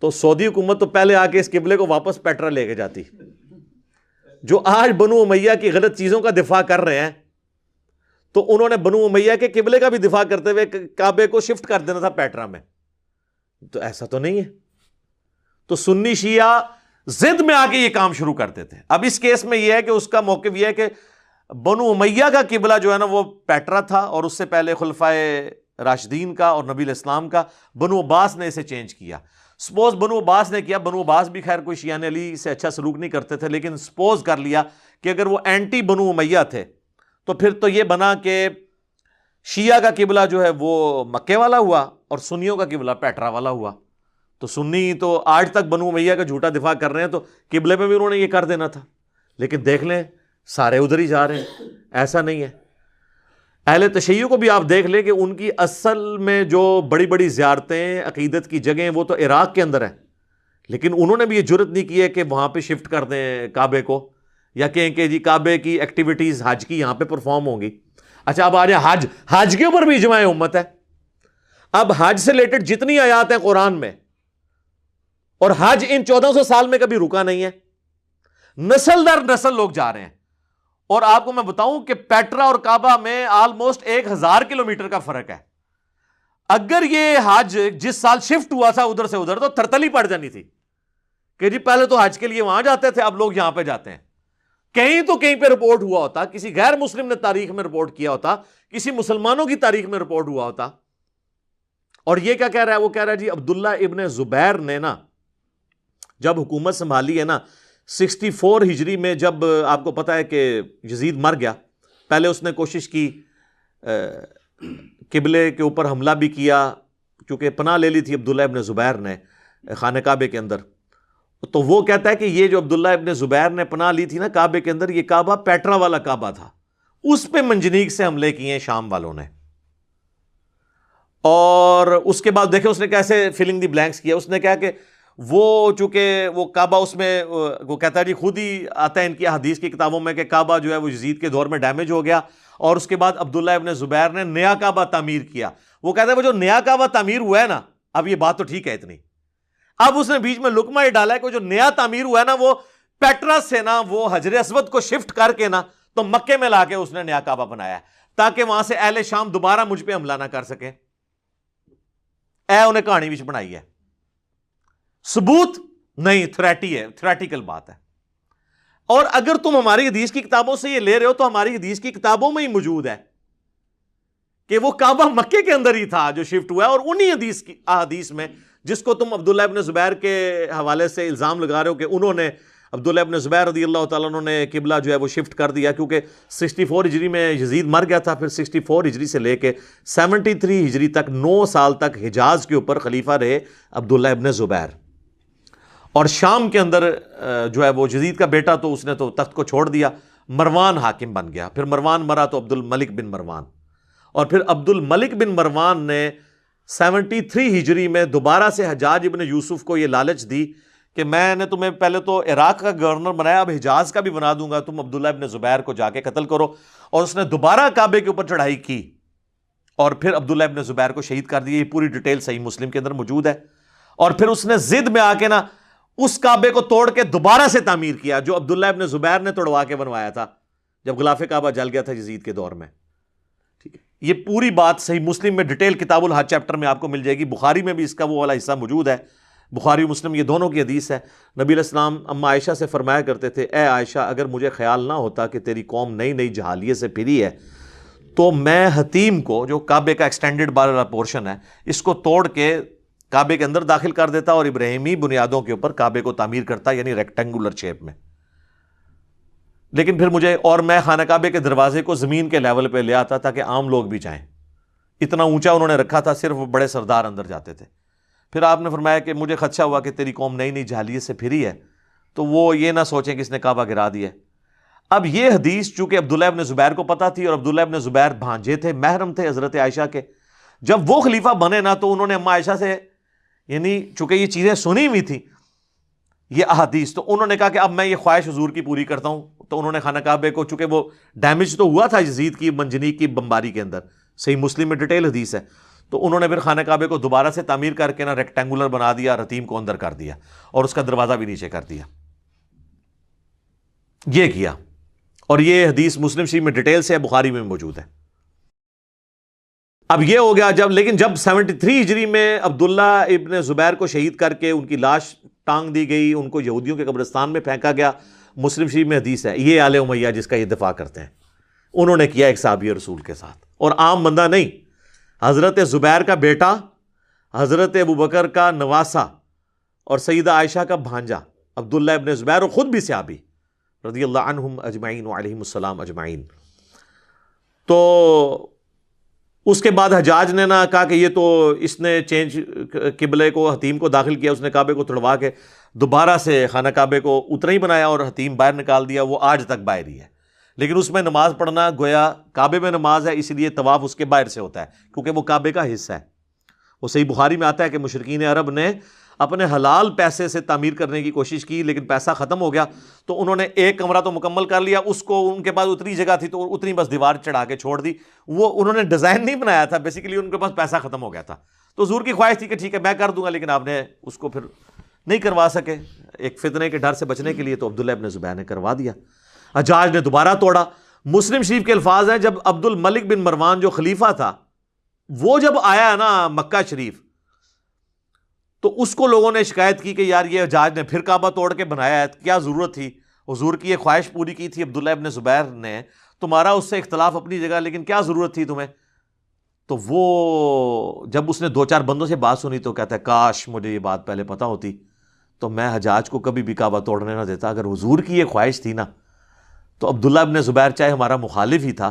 تو سعودی حکومت تو پہلے آ کے اس قبلے کو واپس پیٹرا لے کے جاتی. جو آج بنو امیہ کی غلط چیزوں کا دفاع کر رہے ہیں، تو انہوں نے بنو امیہ کے قبلے کا بھی دفاع کرتے ہوئے کعبے کو شفٹ کر دینا تھا پیٹرا میں. تو ایسا تو نہیں ہے. تو سنی شیعہ ضد میں آ کے یہ کام شروع کرتے تھے. اب اس کیس میں یہ ہے کہ اس کا موقف یہ ہے کہ بنو امیہ کا قبلہ جو ہے نا وہ پیٹرا تھا، اور اس سے پہلے خلفائے راشدین کا اور نبی الاسلام کا. بنو عباس نے اسے چینج کیا. سپوز بنو عباس نے کیا، بنو عباس بھی خیر کوئی شیعہ علی سے اچھا سلوک نہیں کرتے تھے، لیکن سپوز کر لیا کہ اگر وہ اینٹی بنو امیہ تھے تو پھر تو یہ بنا کہ شیعہ کا قبلہ جو ہے وہ مکے والا ہوا اور سنیوں کا قبلہ پیٹرا والا ہوا. تو سنی تو آج تک بنو امیہ کا جھوٹا دفاع کر رہے ہیں، تو قبلے میں بھی انہوں نے یہ کر دینا تھا. لیکن دیکھ لیں سارے ادھر ہی جا رہے ہیں. ایسا نہیں ہے. اہل تشیع کو بھی آپ دیکھ لیں کہ ان کی اصل میں جو بڑی بڑی زیارتیں عقیدت کی جگہیں وہ تو عراق کے اندر ہیں، لیکن انہوں نے بھی یہ جرت نہیں کی ہے کہ وہاں پہ شفٹ کر دیں کعبے کو، یا کہیں کہ جی کعبے کی ایکٹیویٹیز حج کی یہاں پہ پرفارم ہوں گی. اچھا اب آ جائیں حج کے اوپر بھی اجماع امت ہے. اب حج سے ریلیٹڈ جتنی آیات ہیں قرآن میں، اور حج ان 1400 سال میں کبھی رکا نہیں ہے، نسل در نسل لوگ جا رہے ہیں. اور آپ کو میں بتاؤں کہ پیٹرا اور کعبہ میں آلموسٹ 1000 کلومیٹر کا فرق ہے. اگر یہ حج جس سال شفٹ ہوا تھا ادھر سے ادھر تو ترتلی پڑ جانی تھی کہ جی پہلے تو حج کے لیے وہاں جاتے تھے، اب لوگ یہاں پہ جاتے ہیں. کہیں تو کہیں پہ رپورٹ ہوا ہوتا، کسی غیر مسلم نے تاریخ میں رپورٹ کیا ہوتا، کسی مسلمانوں کی تاریخ میں رپورٹ ہوا ہوتا. اور یہ کیا کہہ رہا ہے؟ وہ کہہ رہا ہے جی عبداللہ ابن زبیر نے نا جب حکومت سنبھالی ہے نا 64 ہجری میں، جب آپ کو پتا ہے کہ یزید مر گیا، پہلے اس نے کوشش کی قبلے کے اوپر حملہ بھی کیا، کیونکہ پناہ لے لی تھی عبداللہ ابن زبیر نے خانہ کعبے کے اندر. تو وہ کہتا ہے کہ یہ جو عبداللہ ابن زبیر نے پناہ لی تھی نا کعبے کے اندر، یہ کعبہ پیٹرا والا کعبہ تھا، اس پہ منجنیق سے حملے کیے ہیں شام والوں نے. اور اس کے بعد دیکھیں اس نے کیسے فلنگ دی بلینکس کیا. اس نے کہا کہ وہ چونکہ وہ کعبہ اس میں وہ کہتا ہے جی خود ہی آتا ہے ان کی حدیث کی کتابوں میں کہ کعبہ جو ہے وہ یزید کے دور میں ڈیمیج ہو گیا، اور اس کے بعد عبداللہ ابن زبیر نے نیا کعبہ تعمیر کیا. وہ کہتا ہے وہ جو نیا کعبہ تعمیر ہوا ہے نا، اب یہ بات تو ٹھیک ہے اتنی، اب اس نے بیچ میں لقمہ یہ ڈالا ہے کہ جو نیا تعمیر ہوا ہے نا وہ پیٹرا سے نا وہ حجر اسود کو شفٹ کر کے نا تو مکے میں لا کے اس نے نیا کعبہ بنایا ہے، تاکہ وہاں سے اہل شام دوبارہ مجھ پہ حملہ نہ کر سکے. انہیں کہانی وچ بنائی ہے، ثبوت نہیں، تھریٹی ہے، تھریٹیکل بات ہے. اور اگر تم ہماری حدیث کی کتابوں سے یہ لے رہے ہو تو ہماری حدیث کی کتابوں میں ہی موجود ہے کہ وہ کعبہ مکے کے اندر ہی تھا جو شفٹ ہوا ہے. اور انہی حدیث میں جس کو تم عبداللہ ابن زبیر کے حوالے سے الزام لگا رہے ہو کہ انہوں نے عبداللہ ابن زبیر رضی اللہ تعالیٰ عنہ نے قبلہ جو ہے وہ شفٹ کر دیا، کیونکہ 64 ہجری میں یزید مر گیا تھا، پھر 64 ہجری سے لے کے 73 ہجری تک 9 سال تک حجاز کے اوپر خلیفہ رہے عبداللہ ابن زبیر. اور شام کے اندر جو ہے وہ یزید کا بیٹا تو اس نے تو تخت کو چھوڑ دیا، مروان حاکم بن گیا. پھر مروان مرا تو عبد الملک بن مروان، اور پھر عبد الملک بن مروان نے 73 ہجری میں دوبارہ سے حجاج ابن یوسف کو یہ لالچ دی کہ میں نے تمہیں پہلے تو عراق کا گورنر بنایا، اب حجاز کا بھی بنا دوں گا، تم عبداللہ ابن زبیر کو جا کے قتل کرو. اور اس نے دوبارہ کعبے کے اوپر چڑھائی کی اور پھر عبداللہ ابن زبیر کو شہید کر دیا. یہ پوری ڈیٹیل صحیح مسلم کے اندر موجود ہے. اور پھر اس نے ضد میں آ کے نا اس کعبے کو توڑ کے دوبارہ سے تعمیر کیا جو عبداللہ ابن زبیر نے توڑوا کے بنوایا تھا جب غلاف کعبہ جل گیا تھا یزید کے دور میں. ٹھیک ہے، یہ پوری بات صحیح مسلم میں ڈیٹیل کتاب الحج چیپٹر میں آپ کو مل جائے گی. بخاری میں بھی اس کا وہ والا حصہ موجود ہے، بخاری و مسلم یہ دونوں کی حدیث ہے. نبی علیہ السلام اما عائشہ سے فرمایا کرتے تھے، اے عائشہ اگر مجھے خیال نہ ہوتا کہ تیری قوم نئی نئی جہالیت سے پھری ہے تو میں حتیم کو، جو کعبے کا ایکسٹینڈڈ والا پورشن ہے، اس کو توڑ کے کعبے کے اندر داخل کر دیتا اور ابراہیمی بنیادوں کے اوپر کعبے کو تعمیر کرتا، یعنی ریکٹینگولر شیپ میں. لیکن پھر میں خانہ کعبے کے دروازے کو زمین کے لیول پہ لے آتا تاکہ عام لوگ بھی جائیں. اتنا اونچا انہوں نے رکھا تھا, صرف بڑے سردار اندر جاتے تھے. پھر آپ نے فرمایا کہ مجھے خدشہ ہوا کہ تیری قوم نئی نئی جاہلیت سے پھری ہے, تو وہ یہ نہ سوچیں کہ اس نے کعبہ گرا دیا. اب یہ حدیث چونکہ عبداللہ ابن زبیر کو پتہ تھی, اور عبداللہ ابن زبیر بھانجے تھے, محرم تھے حضرت عائشہ کے, جب وہ خلیفہ بنے نا تو انہوں نے اما عائشہ سے, یعنی چونکہ یہ چیزیں سنی ہوئی تھی یہ احادیث, تو انہوں نے کہا کہ اب میں یہ خواہش حضور کی پوری کرتا ہوں. تو انہوں نے خانہ کعبے کو, چونکہ وہ ڈیمیج تو ہوا تھا یزید کی منجنیق کی بمباری کے اندر, صحیح مسلم میں ڈیٹیل حدیث ہے, تو انہوں نے پھر خانہ کعبے کو دوبارہ سے تعمیر کر کے نا ریکٹینگولر بنا دیا, رتیم کو اندر کر دیا, اور اس کا دروازہ بھی نیچے کر دیا. یہ کیا, اور یہ حدیث مسلم شریف میں ڈیٹیل سے ہے, بخاری میں موجود ہے. اب یہ ہو گیا لیکن جب 73 ہجری میں عبداللہ ابن زبیر کو شہید کر کے ان کی لاش ٹانگ دی گئی, ان کو یہودیوں کے قبرستان میں پھینکا گیا, مسلم شریف میں حدیث ہے, یہ آل امیہ جس کا یہ دفاع کرتے ہیں, انہوں نے کیا ایک صحابی رسول کے ساتھ, اور عام بندہ نہیں, حضرت زبیر کا بیٹا, حضرت ابوبکر کا نواسا, اور سیدہ عائشہ کا بھانجا عبداللہ ابن زبیر, اور خود بھی صحابی رضی اللہ عنہم اجمعین وعلیہم السلام اجمعین. تو اس کے بعد حجاج نے نا کہا کہ یہ تو اس نے چینج قبلے کو, حتیم کو داخل کیا, اس نے کعبے کو تڑوا کے دوبارہ سے خانہ کعبے کو اتنا ہی بنایا اور حتیم باہر نکال دیا, وہ آج تک باہر ہی ہے. لیکن اس میں نماز پڑھنا گویا کعبے میں نماز ہے, اس لیے طواف اس کے باہر سے ہوتا ہے کیونکہ وہ کعبے کا حصہ ہے. وہ صحیح بخاری میں آتا ہے کہ مشرکین عرب نے اپنے حلال پیسے سے تعمیر کرنے کی کوشش کی, لیکن پیسہ ختم ہو گیا, تو انہوں نے ایک کمرہ تو مکمل کر لیا, اس کو ان کے پاس اتنی جگہ تھی تو اتنی بس دیوار چڑھا کے چھوڑ دی. وہ انہوں نے ڈیزائن نہیں بنایا تھا, بیسیکلی ان کے پاس پیسہ ختم ہو گیا تھا, تو حضور کی خواہش تھی کہ ٹھیک ہے میں کر دوں گا, لیکن آپ نے اس کو پھر نہیں کروا سکے ایک فتنے کے ڈر سے بچنے کے لیے, تو عبداللہ ابن زبیر نے کروا دیا. حجاج نے دوبارہ توڑا. مسلم شریف کے الفاظ ہیں, جب عبد الملک بن مروان جو خلیفہ تھا وہ جب آیا نا مکہ شریف, تو اس کو لوگوں نے شکایت کی کہ یار یہ حجاج نے پھر کعبہ توڑ کے بنایا ہے, کیا ضرورت تھی, حضور کی یہ خواہش پوری کی تھی عبداللہ ابن زبیر نے, تمہارا اس سے اختلاف اپنی جگہ, لیکن کیا ضرورت تھی تمہیں. تو وہ جب اس نے 2-4 بندوں سے بات سنی تو کہتا ہے کاش مجھے یہ بات پہلے پتہ ہوتی تو میں حجاج کو کبھی بھی کعبہ توڑنے نہ دیتا. اگر حضور کی یہ خواہش تھی نا, تو عبداللہ ابن زبیر چاہے ہمارا مخالف ہی تھا,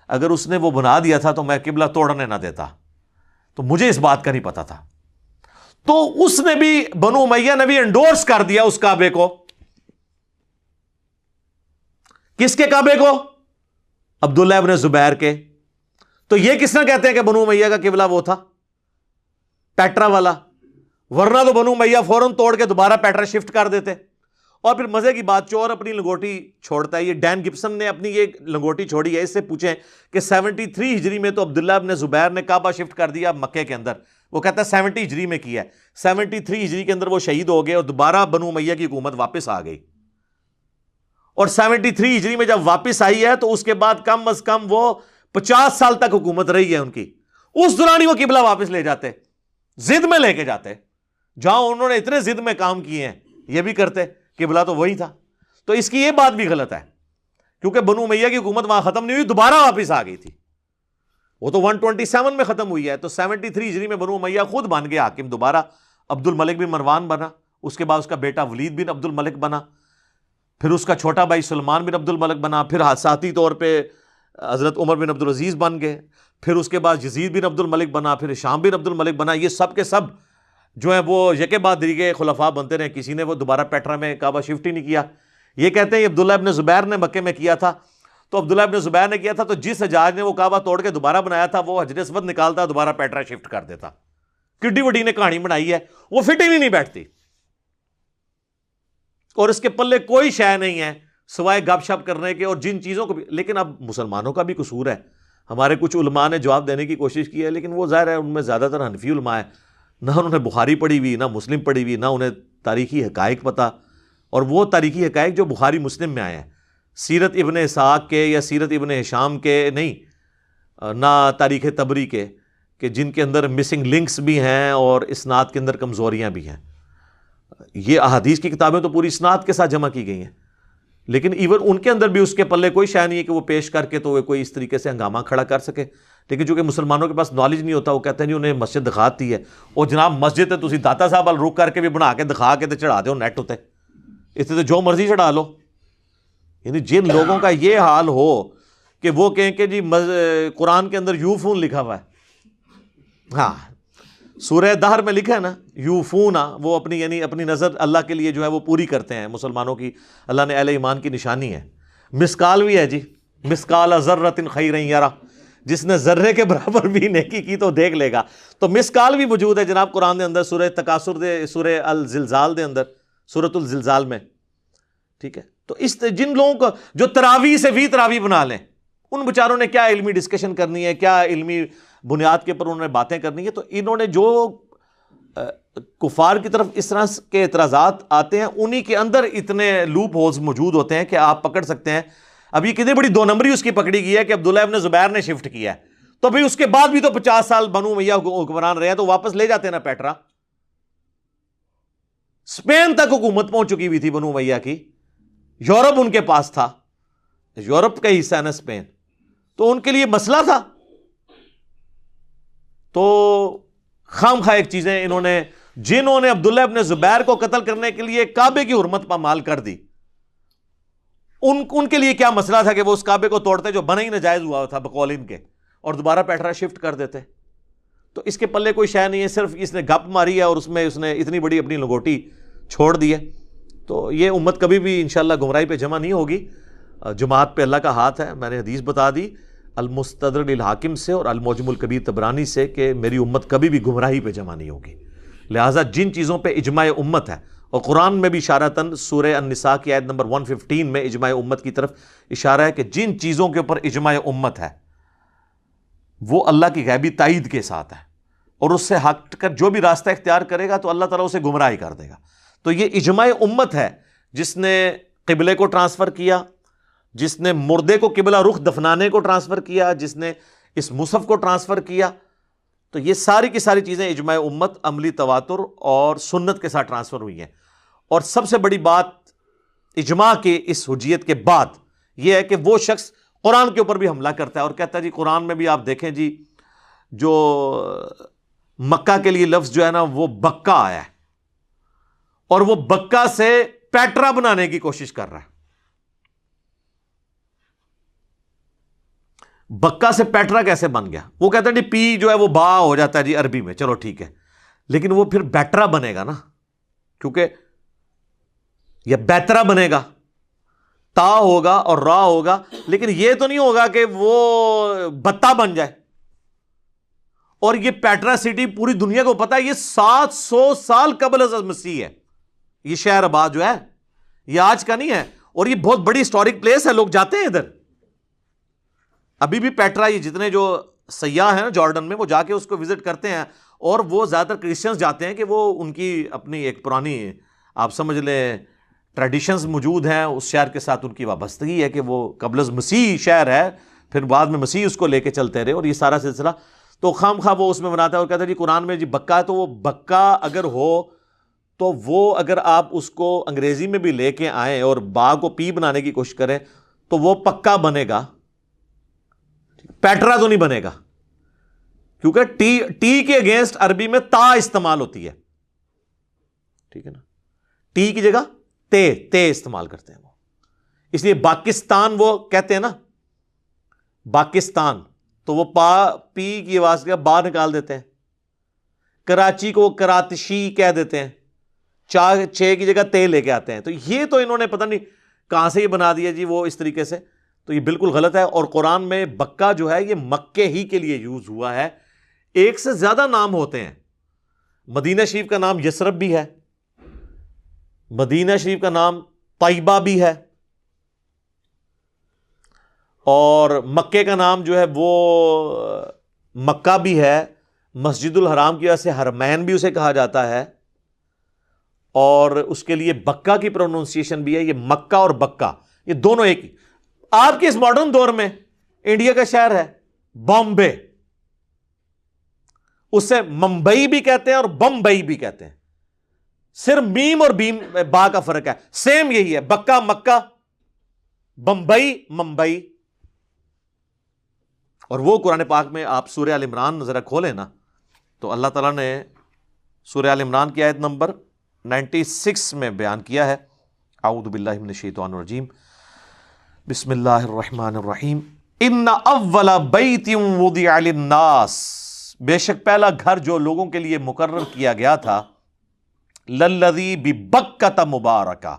اگر اس نے وہ بنا دیا تھا تو میں قبلہ توڑنے نہ دیتا, تو مجھے اس بات کا نہیں پتا تھا. تو اس نے بھی, بنو امیہ نے بھی انڈورس کر دیا اس کعبے کو. کس کے کعبے کو؟ عبداللہ ابن زبیر کے. تو یہ کس نے کہتے ہیں کہ بنو امیہ کا قبلہ وہ تھا پیٹرا والا, ورنہ تو بنو امیہ فوراً توڑ کے دوبارہ پیٹرا شفٹ کر دیتے. اور پھر مزے کی بات, چور اپنی لنگوٹی چھوڑتا ہے. یہ ڈین گبسن نے اپنی یہ لنگوٹی چھوڑی ہے, اس سے پوچھیں کہ 73 ہجری میں تو عبداللہ ابن زبیر نے کعبہ شفٹ کر دیا مکے کے اندر, وہ کہتا ہے 70 ہجری میں کیا ہے, 73 ہجری کے اندر وہ شہید ہو گئے اور دوبارہ بنو امیہ کی حکومت واپس آ گئی. اور 73 ہجری میں جب واپس آئی ہے تو اس کے بعد کم از کم وہ 50 سال تک حکومت رہی ہے ان کی. اس دوران ہی وہ قبلہ واپس لے جاتے, ضد میں لے کے جاتے, جہاں انہوں نے اتنے ضد میں کام کیے ہیں یہ بھی کرتے, قبلہ تو وہی تھا. تو اس کی یہ بات بھی غلط ہے کیونکہ بنو امیہ کی حکومت وہاں ختم نہیں ہوئی, دوبارہ واپس آ گئی تھی. وہ تو 127 میں ختم ہوئی ہے, تو 73 ہجری میں بنو امیہ خود بن گیا حاکم دوبارہ. عبد الملک بن مروان بنا, اس کے بعد اس کا بیٹا ولید بن عبد الملک بنا, پھر اس کا چھوٹا بھائی سلمان بن عبد الملک بنا, پھر حادثاتی طور پہ حضرت عمر بن عبد العزیز بن گئے, پھر اس کے بعد یزید بن عبد الملک بنا, پھر ہشام بن عبد الملک بنا. یہ سب کے سب جو ہیں وہ یکے بعد دیگے خلفاء بنتے رہے, کسی نے وہ دوبارہ پیٹرا میں کعبہ شفٹ ہی نہیں کیا. یہ کہتے ہیں یہ عبداللہ ابن زبیر نے مکے میں کیا تھا, تو عبداللہ ابن زبیر نے کیا تھا, تو جس حجاج نے وہ کعبہ توڑ کے دوبارہ بنایا تھا وہ حجر اسود نکالتا, دوبارہ پیٹرا شفٹ کر دیتا. کڈی وڈی نے کہانی بنائی ہے, وہ فٹنگ ہی نہیں بیٹھتی, اور اس کے پلے کوئی شے نہیں ہے سوائے گپ شپ کرنے کے اور جن چیزوں کو بھی. لیکن اب مسلمانوں کا بھی قصور ہے, ہمارے کچھ علماء نے جواب دینے کی کوشش کی ہے, لیکن وہ ظاہر ہے ان میں زیادہ تر حنفی علماء ہیں, نہ انہوں نے بخاری پڑھی ہوئی, نہ مسلم پڑھی ہوئی, نہ انہیں تاریخی حقائق پتہ, اور وہ تاریخی حقائق جو بخاری مسلم میں آئے ہیں, سیرت ابن اسحاق کے یا سیرت ابن ہشام کے نہیں, نہ تاریخ طبری کے, کہ جن کے اندر مسنگ لنکس بھی ہیں اور اسناد کے اندر کمزوریاں بھی ہیں. یہ احادیث کی کتابیں تو پوری اسناد کے ساتھ جمع کی گئی ہیں, لیکن ایون ان کے اندر بھی اس کے پلے کوئی شے نہیں ہے کہ وہ پیش کر کے تو وہ کوئی اس طریقے سے ہنگامہ کھڑا کر سکے. لیکن چونکہ مسلمانوں کے پاس نالج نہیں ہوتا, وہ کہتے ہیں جی انہیں مسجد دکھاتی ہے, اور جناب مسجد ہے تسی داتا صاحب ال رک کر کے بھی بنا کے دکھا کے تے چڑھا دو نیٹ ہوتے, اس سے تو جو مرضی چڑھا لو. یعنی جن لوگوں کا یہ حال ہو کہ وہ کہیں کہ جی قرآن کے اندر یوفون لکھا ہوا ہے، ہاں سورہ دہر میں لکھا ہے نا یوفون، وہ اپنی یعنی اپنی نظر اللہ کے لیے جو ہے وہ پوری کرتے ہیں مسلمانوں کی، اللہ نے اہل ایمان کی نشانی ہے۔ مسقال بھی ہے جی، مسقال ذرۃ خیرا یرا، جس نے ذرے کے برابر بھی نیکی کی تو دیکھ لے گا۔ تو مسقال بھی موجود ہے جناب قرآن دے اندر، سورہ تکاثر دے، سورہ الزلزال دے اندر، سورۃ الزلزال میں، ٹھیک ہے۔ تو اس جن لوگوں کو جو تراویح سے بھی تراویح بنا لیں، ان بیچاروں نے کیا علمی ڈسکشن کرنی ہے، کیا علمی بنیاد کے اوپر انہوں نے باتیں کرنی ہے۔ تو انہوں نے جو کفار کی طرف اس طرح کے اعتراضات آتے ہیں، انہی کے اندر اتنے لوپ ہولز موجود ہوتے ہیں کہ آپ پکڑ سکتے ہیں۔ اب یہ کتنی بڑی 2 نمبری اس کی پکڑی گئی ہے کہ عبداللہ ابن زبیر نے شفٹ کیا ہے، تو بھی اس کے بعد بھی تو 50 سال بنو امیہ حکمران رہے ہیں، تو واپس لے جاتے ہیں نا پیٹرا۔ اسپین تک حکومت پہنچ چکی ہوئی تھی بنو امیہ کی، یورپ ان کے پاس تھا، یورپ کا حصہ ہے نا اسپین، تو ان کے لیے مسئلہ تھا۔ تو خام خواہ ایک چیزیں انہوں نے، جنہوں نے عبداللہ ابن زبیر کو قتل کرنے کے لیے کعبے کی حرمت پامال کر دی، ان کے لیے کیا مسئلہ تھا کہ وہ اس کعبے کو توڑتے جو بنا ہی ناجائز ہوا تھا بقول ان کے، اور دوبارہ پیٹرا شفٹ کر دیتے۔ تو اس کے پلے کوئی شے نہیں ہے، صرف اس نے گپ ماری ہے اور اس میں اس نے اتنی بڑی اپنی لنگوٹی چھوڑ دی ہے۔ تو یہ امت کبھی بھی انشاءاللہ گمراہی پہ جمع نہیں ہوگی، جماعت پہ اللہ کا ہاتھ ہے۔ میں نے حدیث بتا دی المستدرک للحاکم سے اور المعجم الکبیر طبرانی سے کہ میری امت کبھی بھی گمراہی پہ جمع نہیں ہوگی۔ لہٰذا جن چیزوں پہ اجماع امت ہے، اور قرآن میں بھی اشارتاً سورہ النساء کی آیت نمبر 115 میں اجماع امت کی طرف اشارہ ہے کہ جن چیزوں کے اوپر اجماع امت ہے وہ اللہ کی غیبی تائید کے ساتھ ہے، اور اس سے ہٹ کر جو بھی راستہ اختیار کرے گا تو اللہ تعالیٰ اسے گمراہی کر دے گا۔ تو یہ اجماع امت ہے، جس نے قبلے کو ٹرانسفر کیا، جس نے مردے کو قبلہ رخ دفنانے کو ٹرانسفر کیا، جس نے اس مصحف کو ٹرانسفر کیا۔ تو یہ ساری کی ساری چیزیں اجماع امت، عملی تواتر اور سنت کے ساتھ ٹرانسفر ہوئی ہیں۔ اور سب سے بڑی بات اجماع کے اس حجیت کے بعد یہ ہے کہ وہ شخص قرآن کے اوپر بھی حملہ کرتا ہے اور کہتا ہے جی قرآن میں بھی آپ دیکھیں جی جو مکہ کے لیے لفظ جو ہے نا وہ بکہ آیا ہے، اور وہ بکہ سے پیٹرا بنانے کی کوشش کر رہا ہے۔ بکہ سے پیٹرا کیسے بن گیا؟ وہ کہتا ہے جی پی جو ہے وہ با ہو جاتا ہے جی عربی میں، چلو ٹھیک ہے، لیکن وہ پھر بیٹرا بنے گا نا، کیونکہ یا بیترا بنے گا، تا ہوگا اور را ہوگا، لیکن یہ تو نہیں ہوگا کہ وہ بتا بن جائے۔ اور یہ پیٹرا سٹی پوری دنیا کو پتا ہے یہ 700 سال قبل از مسیح ہے، یہ شہر آباد جو ہے یہ آج کا نہیں ہے، اور یہ بہت بڑی ہسٹورک پلیس ہے، لوگ جاتے ہیں ادھر ابھی بھی پیٹرا، یہ جتنے جو سیاح ہیں نا جارڈن میں وہ جا کے اس کو وزٹ کرتے ہیں، اور وہ زیادہ تر کرسچنز جاتے ہیں کہ وہ ان کی اپنی ایک پرانی آپ سمجھ لیں ٹریڈیشنز موجود ہیں، اس شہر کے ساتھ ان کی وابستگی ہے کہ وہ قبل از مسیح شہر ہے، پھر بعد میں مسیح اس کو لے کے چلتے رہے، اور یہ سارا سلسلہ تو خام خواہ وہ اس میں بناتا ہے اور کہتا ہے جی قرآن میں جی بکہ ہے، تو وہ بکہ اگر ہو تو وہ اگر آپ اس کو انگریزی میں بھی لے کے آئیں اور با کو پی بنانے کی کوشش کریں تو وہ پکا بنے گا، پیٹرا تو نہیں بنے گا، کیونکہ ٹی کے اگینسٹ عربی میں تا استعمال ہوتی ہے، ٹھیک ہے نا، ٹی کی جگہ تے استعمال کرتے ہیں وہ، اس لیے پاکستان وہ کہتے ہیں نا پاکستان، تو وہ پی کی آواز کا با نکال دیتے ہیں، کراچی کو کراتشی کہہ دیتے ہیں، چھ کی جگہ تے لے کے آتے ہیں۔ تو یہ تو انہوں نے پتہ نہیں کہاں سے یہ بنا دیا جی وہ اس طریقے سے، تو یہ بالکل غلط ہے۔ اور قرآن میں بکہ جو ہے یہ مکے ہی کے لیے یوز ہوا ہے، ایک سے زیادہ نام ہوتے ہیں، مدینہ شریف کا نام یثرب بھی ہے، مدینہ شریف کا نام طیبہ بھی ہے، اور مکے کا نام جو ہے وہ مکہ بھی ہے، مسجد الحرام کی وجہ سے حرمین بھی اسے کہا جاتا ہے، اور اس کے لیے بکہ کی پروننسیشن بھی ہے، یہ مکہ اور بکہ یہ دونوں ایک ہی۔ آپ کے اس ماڈرن دور میں انڈیا کا شہر ہے بامبے، اسے ممبئی بھی کہتے ہیں اور بمبئی بھی کہتے ہیں، صرف میم اور بیم با کا فرق ہے، سیم یہی ہے، بکہ مکہ، بمبئی ممبئی۔ اور وہ قرآن پاک میں آپ سورہ آل عمران ذرا کھولیں نا تو اللہ تعالیٰ نے سورہ آل عمران کی آیت نمبر 96 میں بیان کیا ہے، اعوذ باللہ من الشیطان الرجیم، بسم اللہ الرحمن الرحیم ان اول بیت وضع للناس، بے شک پہلا گھر جو لوگوں کے لیے مقرر کیا گیا تھا، للذی ببکۃ مبارکہ،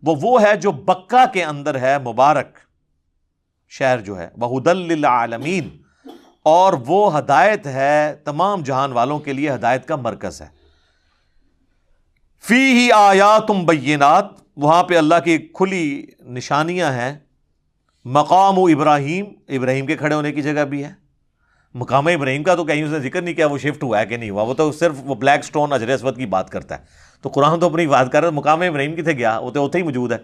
وہ ہے جو بکہ کے اندر ہے، مبارک شہر جو ہے، وہدی للعالمین، اور وہ ہدایت ہے تمام جہان والوں کے لیے، ہدایت کا مرکز ہے۔ فیہ آیات بینات، وہاں پہ اللہ کی کھلی نشانیاں ہیں۔ مقام ابراہیم، ابراہیم کے کھڑے ہونے کی جگہ بھی ہے۔ مقام ابراہیم کا تو کہیں اس نے ذکر نہیں کیا وہ شفٹ ہوا ہے کہ نہیں ہوا، وہ تو صرف وہ بلیک سٹون حجر اسود کی بات کرتا ہے، تو قرآن تو اپنی بات کر رہا ہے، مقام ابراہیم کتنے گیا، وہ تو اتنے ہی موجود ہے۔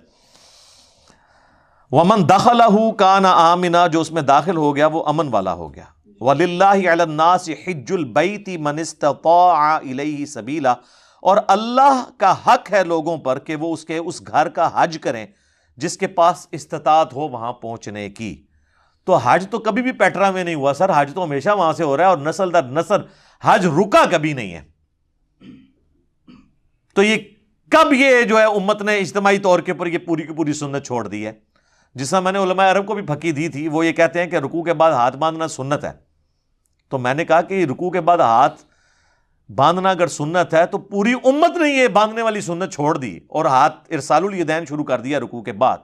ومن دخلہ کان آمنا، جو اس میں داخل ہو گیا وہ امن والا ہو گیا۔ وللہ علی الناس حج البیت من استطاع الیہ سبیلا، اور اللہ کا حق ہے لوگوں پر کہ وہ اس گھر کا حج کریں جس کے پاس استطاعت ہو وہاں پہنچنے کی۔ تو حج تو کبھی بھی پیٹرا میں نہیں ہوا سر، حج تو ہمیشہ وہاں سے ہو رہا ہے، اور نسل در نسل حج رکا کبھی نہیں ہے۔ تو یہ کب یہ جو ہے امت نے اجتماعی طور کے اوپر یہ پوری کی پوری سنت چھوڑ دی ہے، جس میں نے علماء عرب کو بھی پھکی دی تھی، وہ یہ کہتے ہیں کہ رکوع کے بعد ہاتھ باندھنا سنت ہے۔ تو میں نے کہا کہ رکوع کے بعد ہاتھ باندھنا اگر سنت ہے تو پوری امت نے یہ باندھنے والی سنت چھوڑ دی اور ہاتھ ارسال الیدین شروع کر دیا رکوع کے بعد،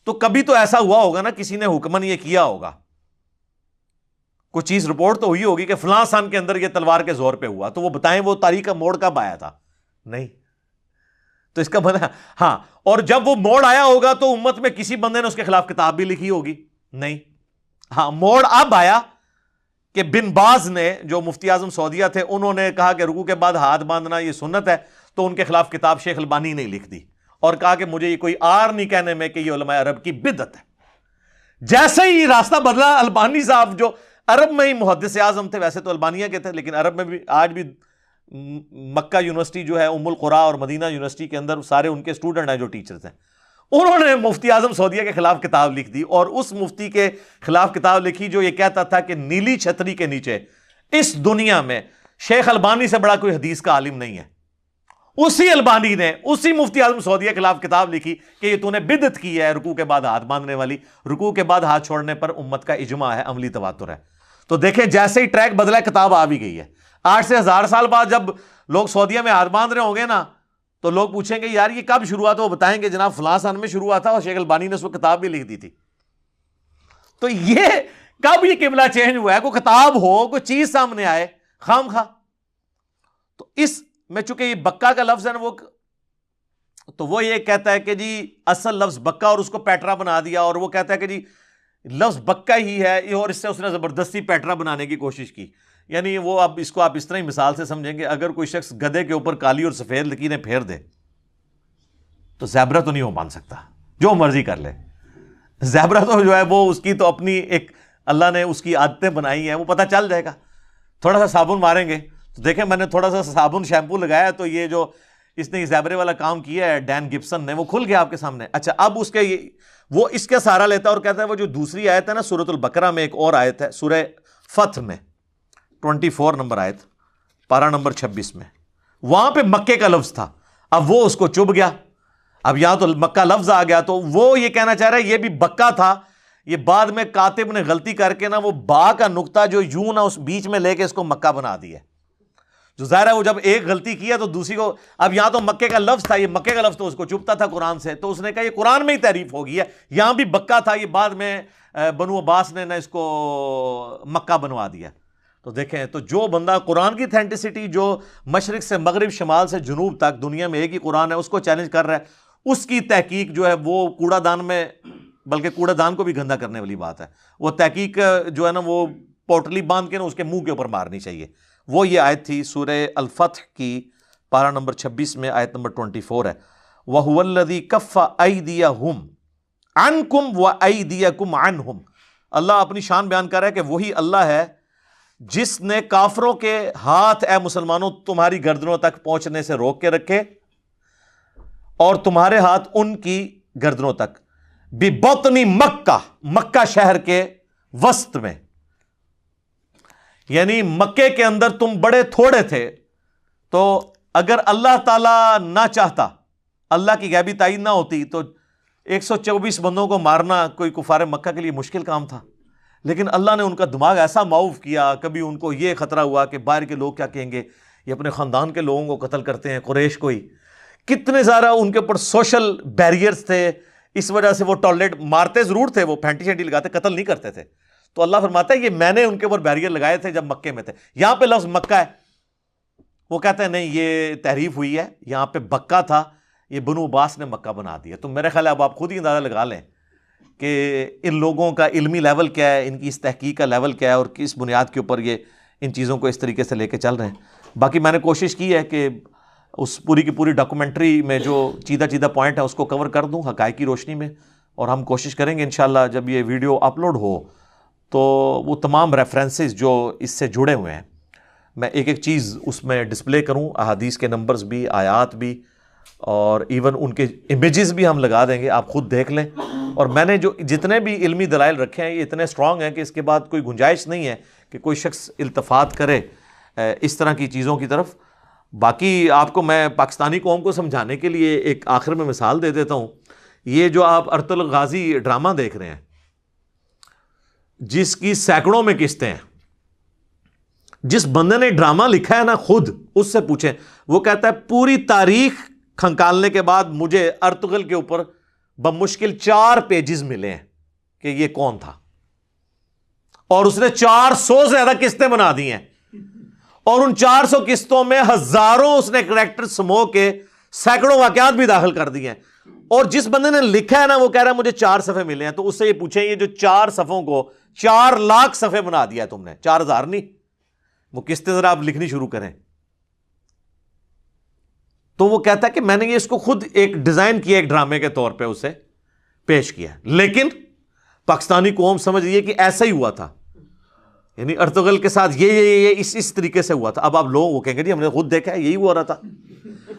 تو کبھی تو ایسا ہوا ہوگا نا، کسی نے حکمن یہ کیا ہوگا، کوئی چیز رپورٹ تو ہوئی ہوگی کہ فلاں سن کے اندر یہ تلوار کے زور پہ ہوا، تو وہ بتائیں وہ تاریخ کا موڑ کب آیا تھا؟ نہیں، تو اس کا بنا ہاں، اور جب وہ موڑ آیا ہوگا تو امت میں کسی بندے نے اس کے خلاف کتاب بھی لکھی ہوگی؟ نہیں، ہاں موڑ اب آیا کہ بن باز نے، جو مفتی اعظم سعودیہ تھے، انہوں نے کہا کہ رکوع کے بعد ہاتھ باندھنا یہ سنت ہے، تو ان کے خلاف کتاب شیخ البانی نے لکھ دی اور کہا کہ مجھے یہ کوئی آر نہیں کہنے میں کہ یہ علماء عرب کی بدعت ہے۔ جیسے ہی راستہ بدلا، البانی صاحب جو عرب میں ہی محدث اعظم تھے، ویسے تو البانیہ کے تھے لیکن عرب میں بھی آج بھی مکہ یونیورسٹی جو ہے ام القریٰ اور مدینہ یونیورسٹی کے اندر سارے ان کے اسٹوڈنٹ ہیں جو ٹیچرز ہیں، انہوں نے مفتی اعظم سعودیہ کے خلاف کتاب لکھ دی، اور اس مفتی کے خلاف کتاب لکھی جو یہ کہتا تھا کہ نیلی چھتری کے نیچے اس دنیا میں شیخ البانی سے بڑا کوئی حدیث کا عالم نہیں ہے۔ اسی البانی نے اسی مفتی اعظم سعودیہ کے خلاف کتاب لکھی کہ یہ تو نے بدعت کی ہے رکوع کے بعد ہاتھ باندھنے والی، رکوع کے بعد ہاتھ چھوڑنے پر امت کا اجماع ہے، عملی تواتر ہے۔ تو دیکھیں جیسے ہی ٹریک بدلا ہے کتاب آ بھی گئی ہے۔ 8 سے 1000 سال بعد جب لوگ سعودیہ میں ہاتھ باندھ رہے ہوں گے نا، تو لوگ پوچھیں گے یار یہ کب شروع ہوا، تو وہ بتائیں گے جناب فلاں سن میں شروع ہوا تھا اور شیخ البانی نے اس کو کتاب بھی لکھ دی تھی۔ تو یہ کب یہ قبلہ چینج ہوا ہے؟ کوئی کتاب ہو، کوئی چیز سامنے آئے خام خواہ۔ تو اس میں چونکہ یہ بکا کا لفظ ہے نا، تو وہ یہ کہتا ہے کہ جی اصل لفظ بکا اور اس کو پیٹرا بنا دیا، اور وہ کہتا ہے کہ جی لفظ بکا ہی ہے اور اس سے اس نے زبردستی پیٹرا بنانے کی کوشش کی۔ یعنی وہ اب اس کو آپ اس طرح ہی مثال سے سمجھیں گے، اگر کوئی شخص گدھے کے اوپر کالی اور سفید لکیریں پھیر دے تو زیبرا تو نہیں ہو مان سکتا، جو مرضی کر لے۔ زیبرا تو جو ہے وہ اس کی تو اپنی ایک اللہ نے اس کی عادتیں بنائی ہیں، وہ پتہ چل جائے گا۔ تھوڑا سا صابن ماریں گے تو دیکھیں میں نے تھوڑا سا صابن شیمپو لگایا تو یہ جو اس نے زیبرے والا کام کیا ہے ڈین گبسن نے، وہ کھل گیا آپ کے سامنے۔ اچھا اب اس کے وہ اس کا سہارا لیتا ہے اور کہتا ہے وہ جو دوسری آیت ہے نا سورۃ البقرہ میں، ایک اور آیت ہے سورہ فتح میں 24 نمبر آیت، پارہ نمبر 26 میں، وہاں پہ مکے کا لفظ تھا، اب وہ اس کو چبھ گیا، اب یہاں تو مکہ لفظ آ گیا، تو وہ یہ کہنا چاہ رہا ہے یہ بھی بکا تھا، یہ بعد میں کاتب نے غلطی کر کے نا وہ با کا نقطہ جو یوں نا اس بیچ میں لے کے اس کو مکہ بنا دیا، جو ظاہر ہے وہ جب ایک غلطی کی ہے تو دوسری کو، اب یہاں تو مکے کا لفظ تھا، یہ مکے کا لفظ تو اس کو چبھتا تھا قرآن سے، تو اس نے کہا یہ قرآن میں ہی تعریف ہو گئی ہے، یہاں بھی بکا تھا، یہ بعد میں بنو عباس نے نا اس کو مکہ بنوا دیا۔ تو دیکھیں، تو جو بندہ قرآن کی اتھینٹسٹی جو مشرق سے مغرب، شمال سے جنوب تک دنیا میں ایک ہی قرآن ہے، اس کو چیلنج کر رہا ہے، اس کی تحقیق جو ہے وہ کوڑا دان میں، بلکہ کوڑا دان کو بھی گندا کرنے والی بات ہے، وہ تحقیق جو ہے نا وہ پوٹلی باندھ کے نا اس کے منہ کے اوپر مارنی چاہیے۔ وہ یہ آیت تھی سورہ الفتح کی پارہ نمبر 26 میں، آیت نمبر 24 ہے، وَهُوَ الَّذِي كَفَّ أَيْدِيَهُمْ عَنْكُمْ وَأَيْدِيَكُمْ عَنْهُمْ۔ اللہ اپنی شان بیان کر رہا ہے کہ وہی اللہ ہے جس نے کافروں کے ہاتھ اے مسلمانوں تمہاری گردنوں تک پہنچنے سے روک کے رکھے اور تمہارے ہاتھ ان کی گردنوں تک، بِبَطْنِ مکہ، مکہ شہر کے وسط میں، یعنی مکے کے اندر تم بڑے تھوڑے تھے، تو اگر اللہ تعالیٰ نہ چاہتا، اللہ کی غیبی تائید نہ ہوتی، تو 124 بندوں کو مارنا کوئی کفار مکہ کے لیے مشکل کام تھا، لیکن اللہ نے ان کا دماغ ایسا معاف کیا، کبھی ان کو یہ خطرہ ہوا کہ باہر کے لوگ کیا کہیں گے، یہ اپنے خاندان کے لوگوں کو قتل کرتے ہیں، قریش کو ہی کتنے زیادہ ان کے اوپر سوشل بیریئرز تھے، اس وجہ سے وہ ٹالریٹ مارتے ضرور تھے، وہ پھینٹی شینٹی لگاتے، قتل نہیں کرتے تھے۔ تو اللہ فرماتا ہے یہ میں نے ان کے اوپر بیریئر لگائے تھے جب مکے میں تھے۔ یہاں پہ لفظ مکہ ہے، وہ کہتے ہیں نہیں یہ تحریف ہوئی ہے، یہاں پہ بکہ تھا، یہ بنو عباس نے مکہ بنا دیا۔ تو میرے خیال ہے اب آپ خود ہی اندازہ لگا لیں کہ ان لوگوں کا علمی لیول کیا ہے، ان کی اس تحقیق کا لیول کیا ہے، اور کس بنیاد کے اوپر یہ ان چیزوں کو اس طریقے سے لے کے چل رہے ہیں۔ باقی میں نے کوشش کی ہے کہ اس پوری کی پوری ڈاکومنٹری میں جو چیدہ چیدہ پوائنٹ ہے اس کو کور کر دوں حقائق کی روشنی میں، اور ہم کوشش کریں گے انشاءاللہ جب یہ ویڈیو اپلوڈ ہو تو وہ تمام ریفرنسز جو اس سے جڑے ہوئے ہیں میں ایک ایک چیز اس میں ڈسپلے کروں، احادیث کے نمبرز بھی، آیات بھی، اور ایون ان کے امیجز بھی ہم لگا دیں گے، آپ خود دیکھ لیں۔ اور میں نے جو جتنے بھی علمی دلائل رکھے ہیں یہ اتنے اسٹرانگ ہیں کہ اس کے بعد کوئی گنجائش نہیں ہے کہ کوئی شخص التفات کرے اس طرح کی چیزوں کی طرف۔ باقی آپ کو میں پاکستانی قوم کو سمجھانے کے لیے ایک آخر میں مثال دے دیتا ہوں۔ یہ جو آپ ارطغرل غازی ڈرامہ دیکھ رہے ہیں جس کی سینکڑوں میں قسطیں ہیں، جس بندے نے ڈرامہ لکھا ہے نا خود اس سے پوچھیں، وہ کہتا ہے پوری تاریخ کھنگالنے کے بعد مجھے ارطغرل کے اوپر بمشکل 4 پیجز ملے ہیں کہ یہ کون تھا، اور اس نے 400 سے زیادہ قسطیں بنا دی ہیں، اور ان 400 قسطوں میں ہزاروں اس نے کریکٹر سمو کے سینکڑوں واقعات بھی داخل کر دیے ہیں۔ اور جس بندے نے لکھا ہے نا وہ کہہ رہا ہے مجھے 4 صفحے ملے ہیں، تو اس سے یہ پوچھیں یہ جو 4 صفحوں کو 4 لاکھ صفحے بنا دیا ہے تم نے، 4000 نہیں، وہ قسطیں ذرا آپ لکھنی شروع کریں۔ تو وہ کہتا ہے کہ میں نے یہ اس کو خود ایک ڈیزائن کیا، ایک ڈرامے کے طور پہ اسے پیش کیا، لیکن پاکستانی قوم سمجھ رہی ہے کہ ایسا ہی ہوا تھا، یعنی ارطغرل کے ساتھ یہ اس طریقے سے ہوا تھا۔ اب آپ لوگ وہ کہیں گے جی ہم نے خود دیکھا ہے یہی ہوا رہا تھا۔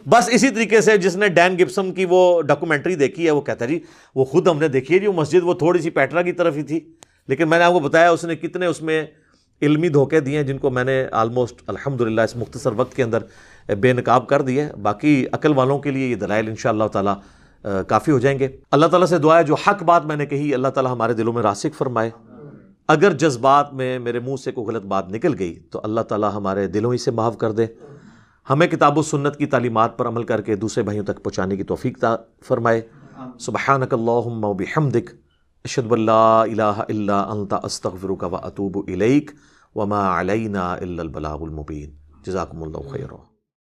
بس اسی طریقے سے جس نے ڈین گبسن کی وہ ڈاکومنٹری دیکھی ہے وہ کہتا ہے جی وہ خود ہم نے دیکھی ہے جی، وہ مسجد وہ تھوڑی سی پیٹرا کی طرف ہی تھی، لیکن میں نے آپ کو بتایا اس نے کتنے اس میں علمی دھوکے دیے ہیں جن کو میں نے آلموسٹ الحمدللہ اس مختصر وقت کے اندر بے نقاب کر دی ہے۔ باقی عقل والوں کے لیے یہ دلائل انشاءاللہ تعالی کافی ہو جائیں گے۔ اللہ تعالیٰ سے دعا ہے جو حق بات میں نے کہی اللہ تعالیٰ ہمارے دلوں میں راسخ فرمائے، اگر جذبات میں میرے منہ سے کوئی غلط بات نکل گئی تو اللہ تعالیٰ ہمارے دلوں ہی سے معاف کر دے، ہمیں کتاب و سنت کی تعلیمات پر عمل کر کے دوسرے بھائیوں تک پہنچانے کی توفیق فرمائے۔ سبحانک اللہم و بحمدک، اشہد ان لا الہ الا انت، استغفرک و اتوب الیک، وما علینا الا البلاغ المبین۔ جزاکم اللہ خیرا۔